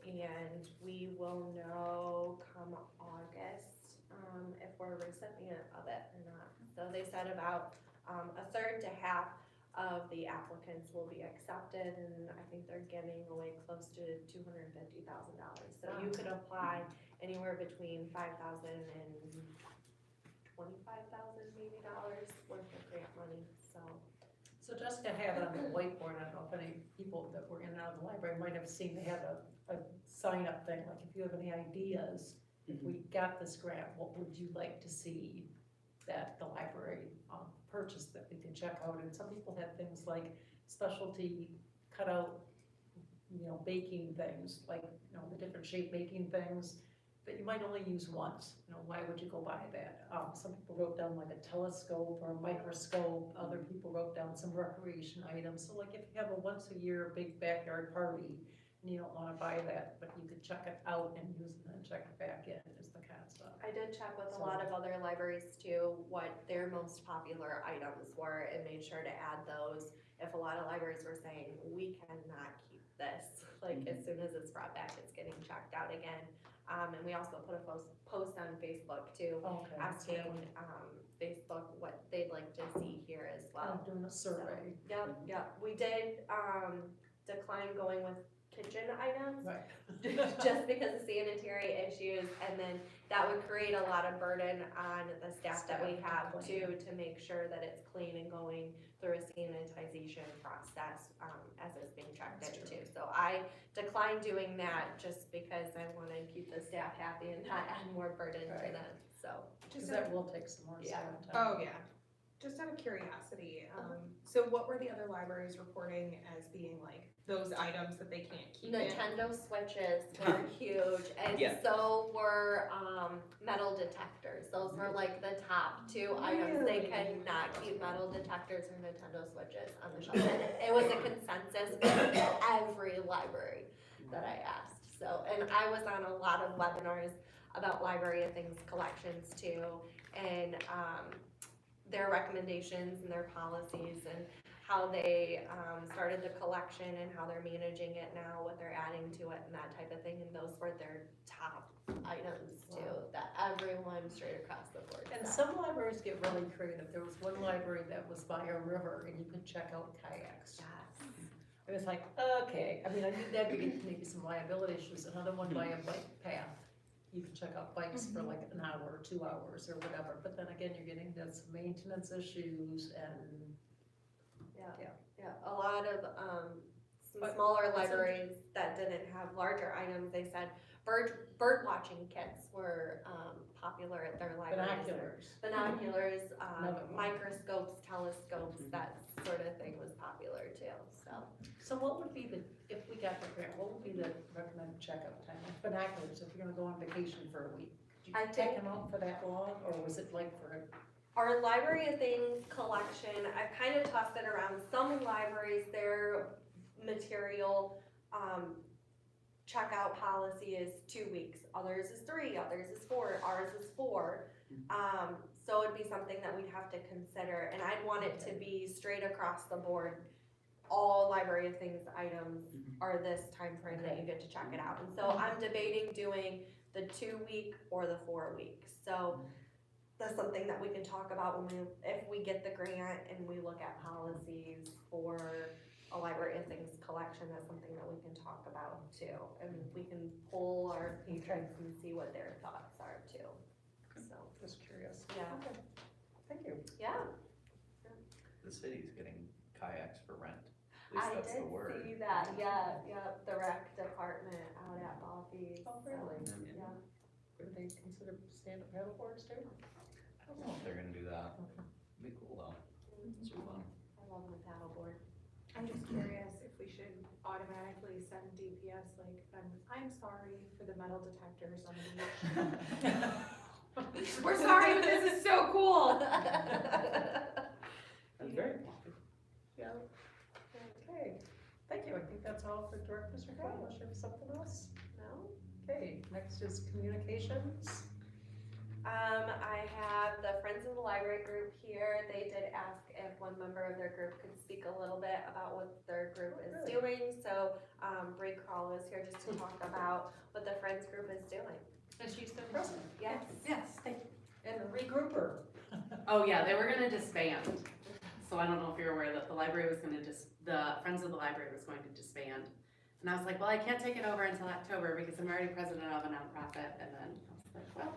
And we will know come August, if we're a recipient of it or not. So they said about, a third to half of the applicants will be accepted, and I think they're giving away close to $250,000. So you could apply anywhere between $5,000 and $25,000 maybe worth of grant money, so. So just to have it on the whiteboard, I don't know if any people that were in and out of the library might have seen they had a sign-up thing, like if you have any ideas, if we got this grant, what would you like to see that the library purchase that we can check out? And some people had things like specialty cutout, baking things, like, the different shape making things that you might only use once. Why would you go buy that? Some people wrote down like a telescope or a microscope. Other people wrote down some recreation items. So like if you have a once a year big backyard party and you don't wanna buy that, but you could check it out and use it and then check it back in, is the kind of stuff. I did check with a lot of other libraries too, what their most popular items were, and made sure to add those. If a lot of libraries were saying, we cannot keep this, like as soon as it's brought back, it's getting checked out again. And we also put a post on Facebook too, Okay. asking, Facebook what they'd like to see here as well. Doing a survey. Yep, we did, decline going with kitchen items, Right. just because of sanitary issues, and then that would create a lot of burden on the staff that we have too, to make sure that it's clean and going through a sanitization process, as it's being checked That's into. So I declined doing that just because I wanna keep the staff happy and not add more burden to Right. them, so. Cause that will take some more Yeah. staff time. Oh, yeah. Just out of curiosity, so what were the other libraries reporting as being like those items that they can't keep in? Nintendo Switches were huge, and Yeah. so were, metal detectors. Those were like the top two items. They Really? cannot keep metal detectors or Nintendo Switches on the shelf. It was a consensus in every library that I asked. So, and I was on a lot of webinars about Library of Things collections too, and, their recommendations and their policies and how they, started the collection and how they're managing it now, what they're adding to it and that type of thing, and those were their top items too, that everyone straight across the board And said. some libraries get really creative. There was one library that was by a river and you could check out kayaks. Yes. It was like, okay, I mean, I knew that'd be maybe some liability issues. Another one by a bike path. You can check out bikes for like an hour or 2 hours or whatever, but then again, you're getting into some maintenance issues and Yeah, a lot of, some But smaller what's libraries that didn't have larger items, they said bird watching kits were, popular at their libraries. Binoculars. Binoculars, Another one. microscopes, telescopes, that sort of thing was popular too, so. So what would be the, if we got the grant, what would be the recommended checkup time? Like binoculars, if you're gonna go on vacation for a week, could I you take think- them out for that long, or was it like for Our Library of Things collection, I've kind of tossed it around. Some libraries, their material, checkout policy is 2 weeks. Others is 3, others is 4, ours is 4. So it'd be something that we'd have to consider, and I'd want it to be straight across the board. All Library of Things items are this time frame that you get to check it out. And so I'm debating doing the 2 week or the 4 week. So that's something that we can talk about when if we get the grant and we look at policies for a Library of Things collection. That's something that we can talk about too. And we can poll our patrons and see what their thoughts are too. So, just curious? yeah, Okay. Thank you. yeah. The city's getting kayaks for rent, at I least that's did the word. see that, yeah, the rec department out at Bobby's. Oh, really? Yeah. Would they consider stand-up paddleboards too? I don't know if they're gonna do that, it'd be cool though, it's fun. I love my paddleboard. I'm just curious if we should automatically send DPS, like, I'm sorry for the metal detectors on the beach. We're sorry, but this is so cool. That's very popular. Yeah. Okay, thank you. I think that's all for Director's Report, unless you have something else? No? Okay, next is communications. I have the Friends of the Library group here. They did ask if one member of their group could speak a little bit about what their group is doing. So, Bree Crawl is here just to talk about what the Friends group is doing. And she's the president. Yes. Yes, thank you. And a regrouper. Oh, yeah, they were gonna disband. So I don't know if you're aware that the library was gonna the Friends of the Library was going to disband. And I was like, well, I can't take it over until October because I'm already president of a nonprofit. And then I was like, well,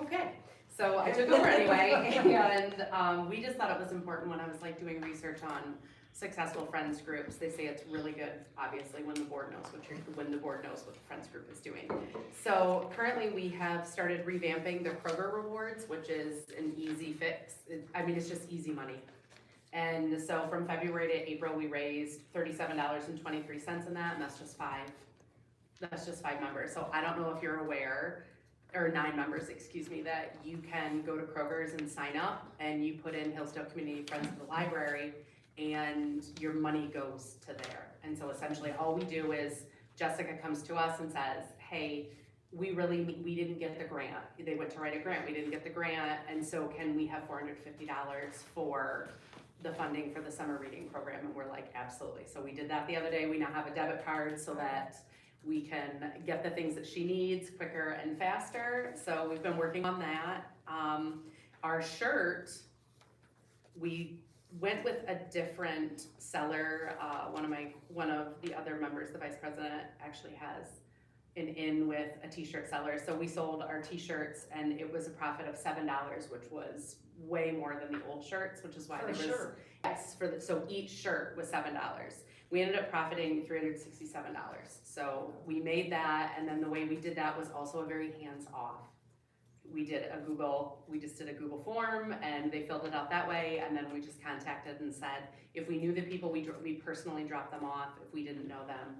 okay. So I took over anyway, and we just thought it was important when I was like doing research on successful friends groups. They say it's really good, obviously, when the board knows what the friends group is doing. So currently we have started revamping the Kroger rewards, which is an easy fix. It's just easy money. And so from February to April, we raised $37.23 in that, and that's just five members. So I don't know if you're aware, or 9 members, excuse me, that you can go to Kroger's and sign up, and you put in Hillsdale Community Friends of the Library, and your money goes to there. And so essentially all we do is Jessica comes to us and says, hey, we didn't get the grant. They went to write a grant, we didn't get the grant, and so can we have $450 for the funding for the summer reading program? And we're like, absolutely. So we did that the other day. We now have a debit card so that we can get the things that she needs quicker and faster. So we've been working on that. Our shirt, we went with a different seller. One of the other members, the vice president, actually has an in with a t-shirt seller. So we sold our t-shirts and it was a profit of $7, which was way more than the old shirts, which is why there was, yes, so each shirt was $7. We ended up profiting $367. So we made that, and then the way we did that was also a very hands-off. We just did a Google form and they filled it out that way, and then we just contacted and said, if we knew the people, we personally dropped them off. If we didn't know them,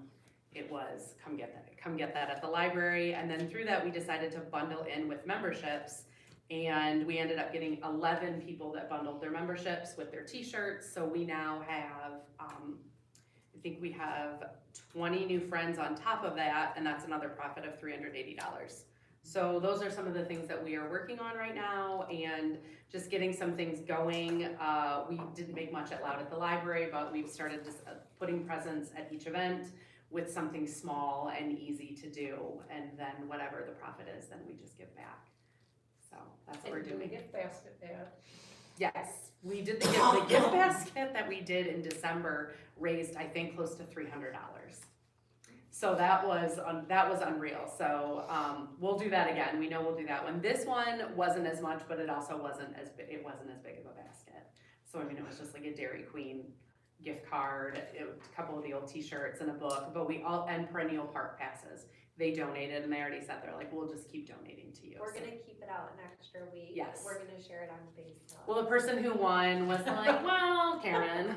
it was come get that at the library. And then through that, we decided to bundle in with memberships, and we ended up getting 11 people that bundled their memberships with their t-shirts. So we now have, I think we have 20 new friends on top of that, and that's another profit of $380. So those are some of the things that we are working on right now, and just getting some things going. We didn't make much at Loud at the Library, but we've started just putting presents at each event with something small and easy to do, and then whatever the profit is, then we just give back. So that's what we're doing. And the gift basket ad. Yes, we did the gift basket that we did in December raised, I think, close to $300. So that was unreal. So we'll do that again. We know we'll do that one. This one wasn't as much, but it also wasn't as big of a basket. So I mean, it was just like a Dairy Queen gift card, a couple of the old t-shirts and a book, but and perennial park passes. They donated and they already said, they're like, we'll just keep donating to you. We're So- gonna keep it out an extra week. Yes. We're gonna share it on Facebook. Well, the person who won was like, well, Karen,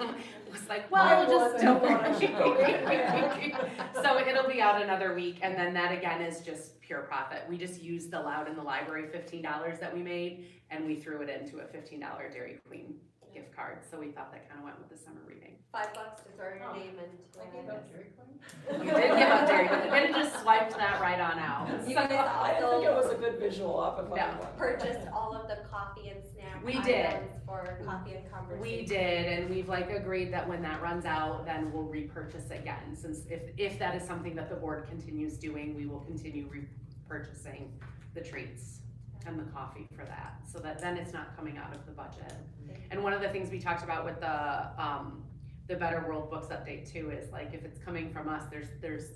was like, I well, just won, I donate. won. So it'll be out another week, and then that again is just pure profit. We just used the Loud in the Library $15 that we made, and we threw it into a $15 Dairy Queen gift card. So we thought that kind of went with the summer reading. $5 to throw your Oh. name into I gave it. up Dairy Queen. You did give up Dairy Queen, and just swiped that right on out. You guys I didn't think it was also a good visual off of No. purchased all of the coffee and snack We did. items for coffee and conversation. We did, and we've like agreed that when that runs out, then we'll repurchase again. Since if that is something that the board continues doing, we will continue repurchasing the treats and the coffee for that, so that then it's not coming out of the budget. And one of the things we talked about with the Better World Books update too is like, if it's coming from us, there's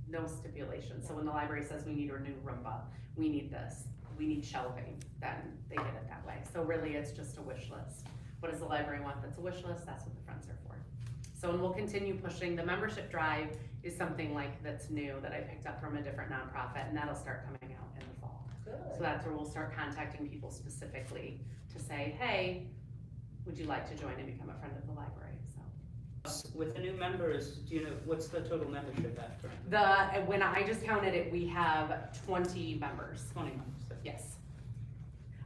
no stipulation. So when the library says we need a new Roomba, we need this, we need shelving, then they get it that way. So really, it's just a wish list. What does the library want that's a wish list? That's what the Friends are for. So, and we'll continue pushing. The membership drive is something like that's new that I picked up from a different nonprofit, and that'll start coming out in the fall. So Good. that's where we'll start contacting people specifically to say, hey, would you like to join and become a friend of the library? So With the new members, do you know, what's the total membership after? when I just counted it, we have 20 members. 20 members. Yes.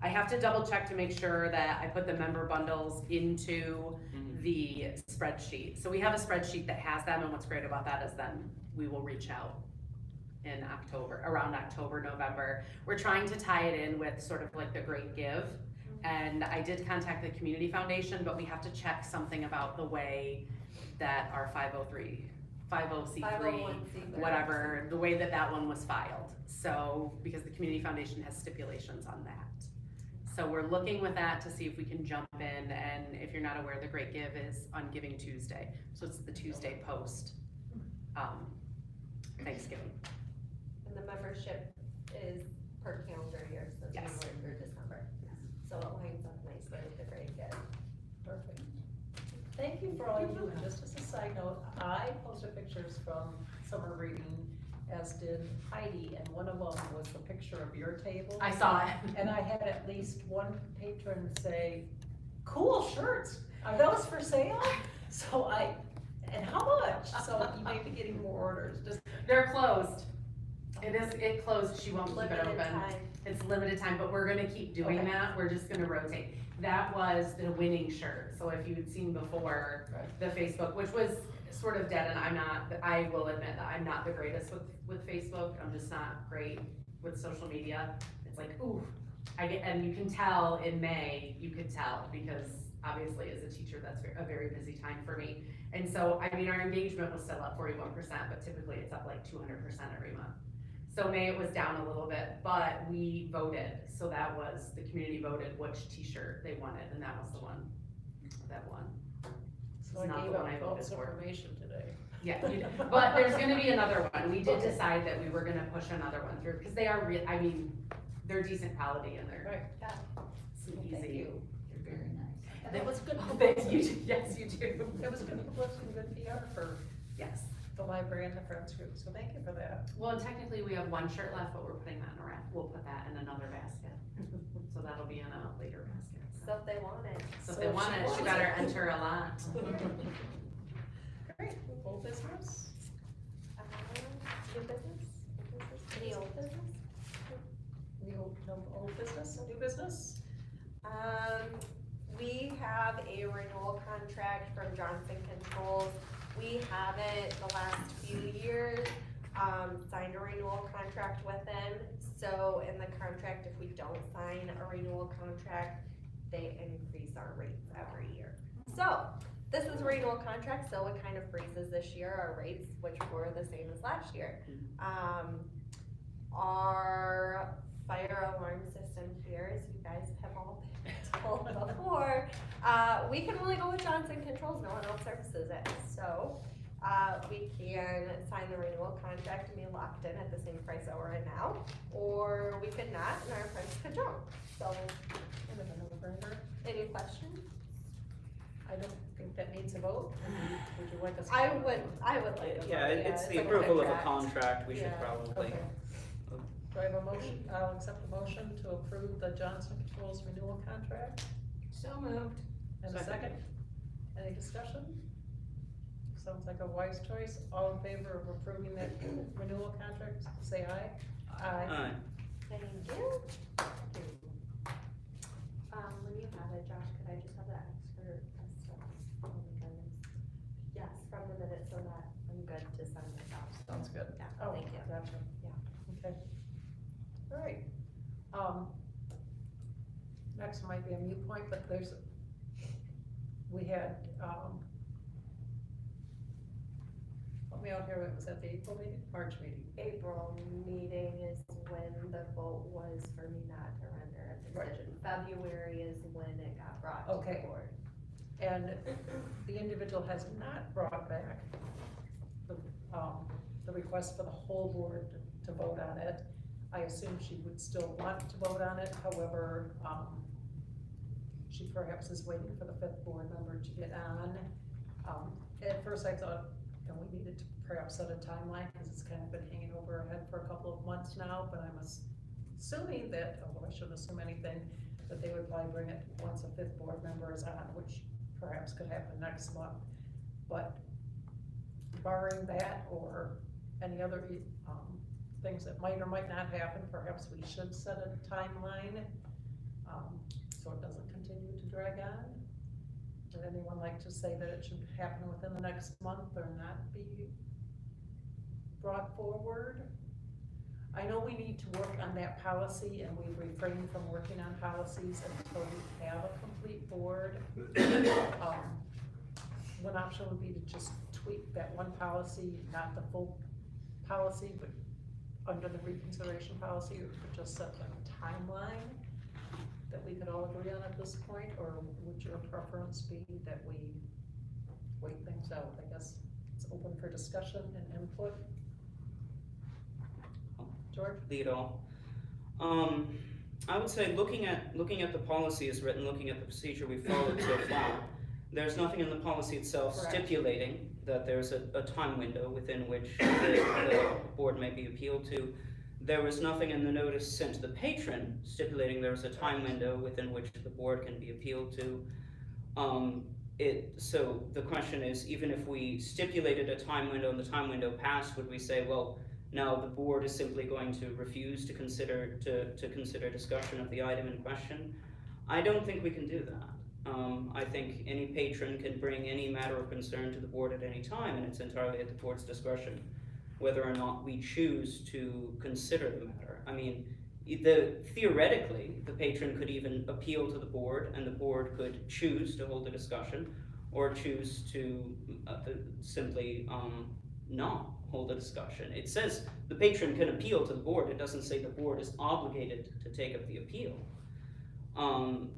I have to double check to make sure that I put the member bundles into the spreadsheet. So we have a spreadsheet that has them, and what's great about that is then we will reach out in October, around October, November. We're trying to tie it in with sort of like the Great Give. And I did contact the Community Foundation, but we have to check something about the way that our 501c3, 501c3. whatever, the way that one was filed. So, because the Community Foundation has stipulations on that. So we're looking with that to see if we can jump in, and if you're not aware, the Great Give is on Giving Tuesday. So it's the Tuesday post Thanksgiving. And the membership is per calendar year, so Yes. January through December. So it lines up nicely with the Great Gift. Perfect. Thank you for all you do. And just as a side note, I posted pictures from summer reading, as did Heidi, and one of them was the picture of your table. I saw it. And I had at least one patron say, cool shirts, are those for sale? So and how much? So you may be getting more orders, just. They're closed. It closed, she won't keep it Limited open. time. It's limited time, but we're gonna keep doing Okay. that, we're just gonna rotate. That was the winning shirt, so if you had seen before, Right. the Facebook, which was sort of dead, and I will admit that I'm not the greatest with Facebook, I'm just not great with social media. It's like, ooh, and you can tell in May, you could tell, because obviously as a teacher, that's a very busy time for me. And so, I mean, our engagement was still up 41%, but typically it's up like 200% every month. So May it was down a little bit, but we voted, so that was, the community voted which t-shirt they wanted, and that was the one that won. So It's not I gave the one I out voted false for. information today. Yeah, but there's gonna be another one, we did Okay. decide that we were gonna push another one through, because they are I mean, they're decent quality and they're Right. some Well, easy. thank you. You're very nice. And it was good. Oh, thanks, you do, yes, you do. It was good publicity and good PR for Yes, the library and the Friends group, so thank you for that. well, technically, we have one shirt left, but we're putting that in a wrap, we'll put that in another basket, so that'll be in a later basket, So if they want it. So if they want it, she better enter a lot. Great, old business? New business? Any old business? Old business, new business? We have a renewal contract from Johnson Controls. We haven't the last few years, signed a renewal contract with them. So in the contract, if we don't sign a renewal contract, they increase our rates every year. So this is a renewal contract, so it kind of freezes this year, our rates, which were the same as last year. Our fire alarm system here, as you guys have all been told before, we can only go with Johnson Controls, no one else services it. So we can sign the renewal contract and be locked in at the same price that we're in now, or we could not, and our price could jump. So, Kind of a no-brainer. any questions? I don't think that needs a vote? Would you like us? to I vote? would like a vote, Yeah, it's the a approval of a contract. contract, we should Yeah. probably. Okay. Do I have a motion? I'll accept the motion to approve the Johnson Controls renewal contract. So moved. And a second? Any discussion? Sounds like a wise choice. All in favor of approving that renewal contract, say aye. Aye. Thank you. When you have it, Josh, could I just have that extra stuff? Oh my goodness. Yes, from the minute so that I'm good to send this out. Sounds good. Yeah, Oh, thank you. gotcha. Yeah. Okay. All right. Next might be a mute point, but we had, help me out here, it was at the April meeting, March meeting. April meeting is when the vote was for me not to render a decision. February is when it got brought to Okay. the board. And the individual has not brought back the request for the whole board to vote on it. I assume she would still want to vote on it, however, she perhaps is waiting for the fifth board member to get on. At first I thought, we needed to perhaps set a timeline, because it's kind of been hanging over our head for a couple of months now, but I'm assuming that, although I shouldn't assume anything, that they would probably bring it once a fifth board member is on, which perhaps could happen next month. But barring that or any other, things that might or might not happen, perhaps we should set a timeline, so it doesn't continue to drag on. Would anyone like to say that it should happen within the next month or not be brought forward? I know we need to work on that policy, and we've refrained from working on policies until we have a complete board. One option would be to just tweak that one policy, not the full policy, but under the reconsideration policy, or just set a timeline that we could all agree on at this point, or would your preference be that we wait things out? I guess it's open for discussion and input. George? Lead all. I would say looking at the policy as written, looking at the procedure we followed so far, there's nothing in the policy itself Correct. stipulating that there's a time window within which the board may be appealed to. There was nothing in the notice sent to the patron stipulating there was a time window within which the board can be appealed to. So the question is, even if we stipulated a time window and the time window passed, would we say, well, now the board is simply going to refuse to consider discussion of the item in question? I don't think we can do that. I think any patron can bring any matter of concern to the board at any time, and it's entirely at the board's discretion whether or not we choose to consider the matter. I mean, theoretically, the patron could even appeal to the board, and the board could choose to hold a discussion, or choose to simply not hold a discussion. It says the patron can appeal to the board. It doesn't say the board is obligated to take up the appeal.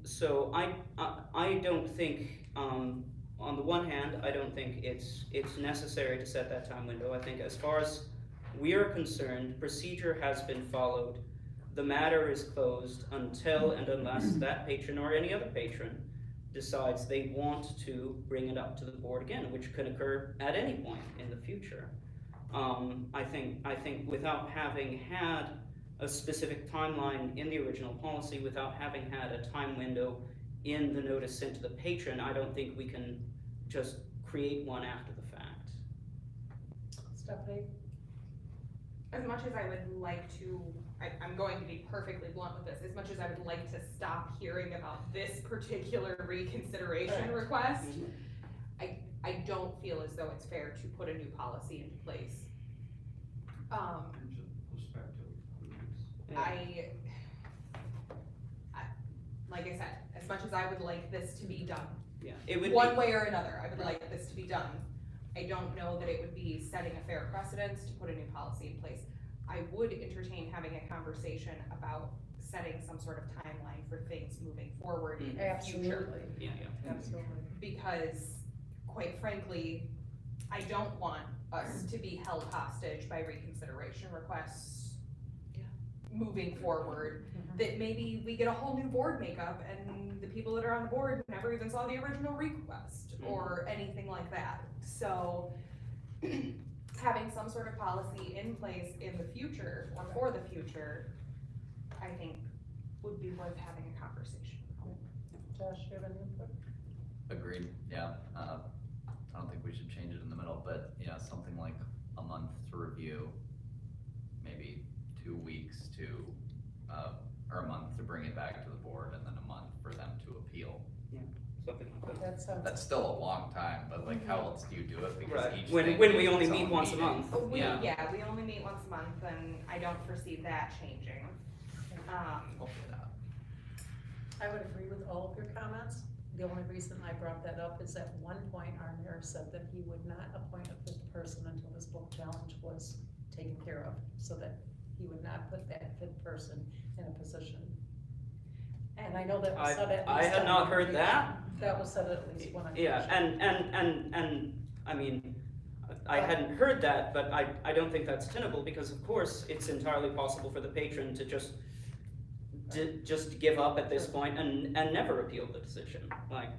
So I don't think, on the one hand, I don't think it's necessary to set that time window. I think as far as we are concerned, procedure has been followed. The matter is closed until and unless that patron or any other patron decides they want to bring it up to the board again, which could occur at any point in the future. I think without having had a specific timeline in the original policy, without having had a time window in the notice sent to the patron, I don't think we can just create one after the fact. Stephanie? As much as I would like to, I'm going to be perfectly blunt with this, as much as I would like to stop hearing about this particular reconsideration Right. request, I don't feel as though it's fair to put a new policy into place. Like I said, as much as I would like this to be done, Yeah, it would one way or another, I would like this to be done. I don't know that it would be setting a fair precedence to put a new policy in place. I would entertain having a conversation about setting some sort of timeline for things moving forward in the future. Absolutely. Yeah. Absolutely. Because, quite frankly, I don't want us to be held hostage by reconsideration requests. moving forward. That maybe we get a whole new board makeup and the people that are on the board never even saw the original request or anything like that. So having some sort of policy in place in the future or for the future, I think would be worth having a conversation. Josh, you have any input? Agreed, yeah. I don't think we should change it in the middle, but yeah, something like a month to review, maybe 2 weeks to, or a month to bring it back to the board, and then a month for them to appeal. Something like that. That sounds. That's still a long time, but like, how else do you do it? Because Right. each When thing we is only its meet own once a meeting. month. We, Yeah. yeah, we only meet once a month and I don't foresee that changing. Hopefully not. I would agree with all of your comments. The only reason I brought that up is at one point our mayor said that he would not appoint a fifth person until this book challenge was taken care of, so that he would not put that fifth person in a position. And I know that was said at least. I had not heard that. That was said at least one. Yeah, and, I mean, I hadn't heard that, but I don't think that's tenable, because of course, it's entirely possible for the patron to just give up at this point and never appeal the decision. Like,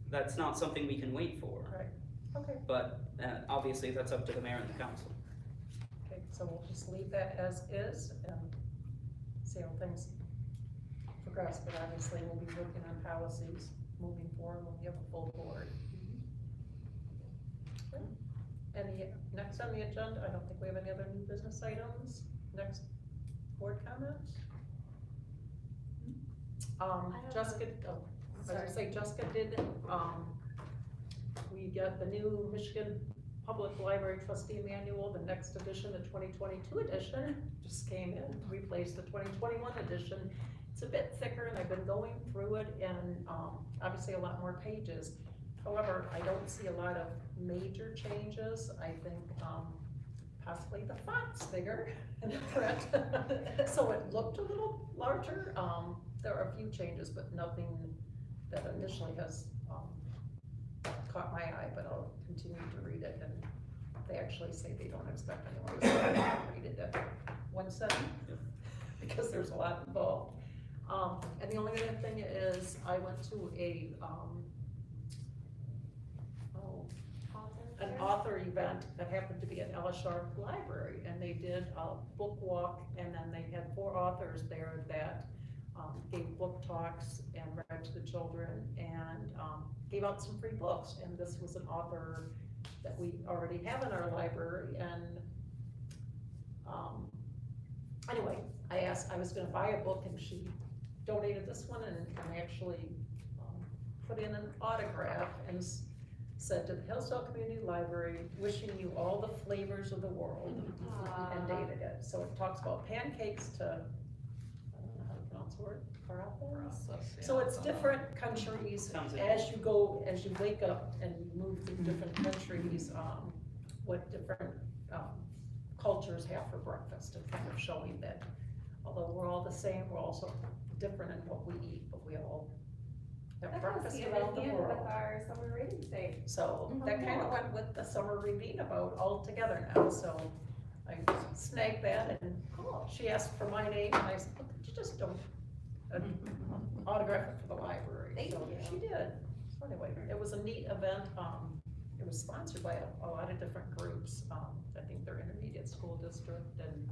that's not something we can wait for. Right, okay, But, obviously, that's up to the mayor and the council. okay, so we'll just leave that as is and see how things progress, but obviously we'll be working on policies moving forward when we have a full board. Okay. Any, next on the agenda, I don't think we have any other new business items. Next, board comments? Jessica, I was gonna say, Jessica did, we got the new Michigan Public Library Trustee Manual, the next edition, the 2022 edition, just came in, replaced the 2021 edition. It's a bit thicker, and I've been going through it, and, obviously a lot more pages. However, I don't see a lot of major changes. I think, possibly the font's bigger in the print, so it looked a little larger. There are a few changes, but nothing that initially has, caught my eye, but I'll continue to read it, and they actually say they don't expect anyone to read it at one setting, because there's a lot involved. And the only other thing is, I went to an author event that happened to be at LSR Library, and they did a book walk, and then they had 4 authors there that gave book talks and read to the children, and gave out some free books. And this was an author that we already have in our library, and anyway, I was gonna buy a book, and she donated this one, and actually put in an autograph and said, to the Hillsdale Community Library, wishing you all the flavors of the world, and dated it. So it talks about pancakes to, I don't know how to pronounce the word, parappa? So it's different countries, Sounds as you go, as you wake up and you move through different countries, what different, cultures have for breakfast, and kind of showing that although we're all the same, we're also different in what we eat, but we all have That breakfast goes hand around the in hand world. with our summer reading day. So that kind of went with the summer reading about all together now, so I snagged that, and she asked for my name, and I said, look, you just don't autograph it for the library. Thank So you. she did. So anyway, it was a neat event. It was sponsored by a lot of different groups. I think their intermediate school district and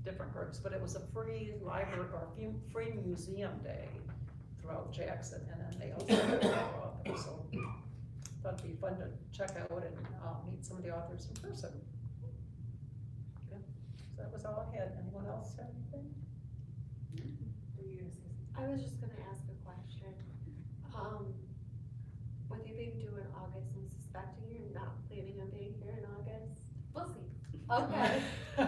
different groups, but it was a free library or free museum day throughout Jackson, and then they also had authors, so thought it'd be fun to check out and meet some of the authors in person. Yeah. So that was all I had. Anyone else have anything? I was just gonna ask a question. With you being due in August, I'm suspecting you're not planning on being here in August. We'll see. Okay. You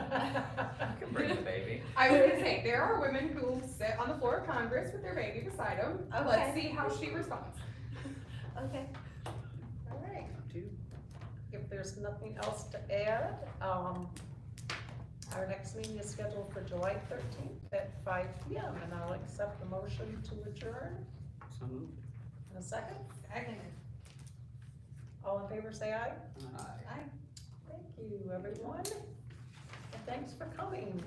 can bring the baby. I was gonna say, there are women who sit on the floor of Congress with their baby beside them. Let's see how she responds. Okay. All right. If there's nothing else to add, our next meeting is scheduled for July 13th at 5 p.m. and I'll accept the motion to adjourn. So moved. In a second. Second. All in favor, say aye. Aye. Thank you, everyone. thanks for coming.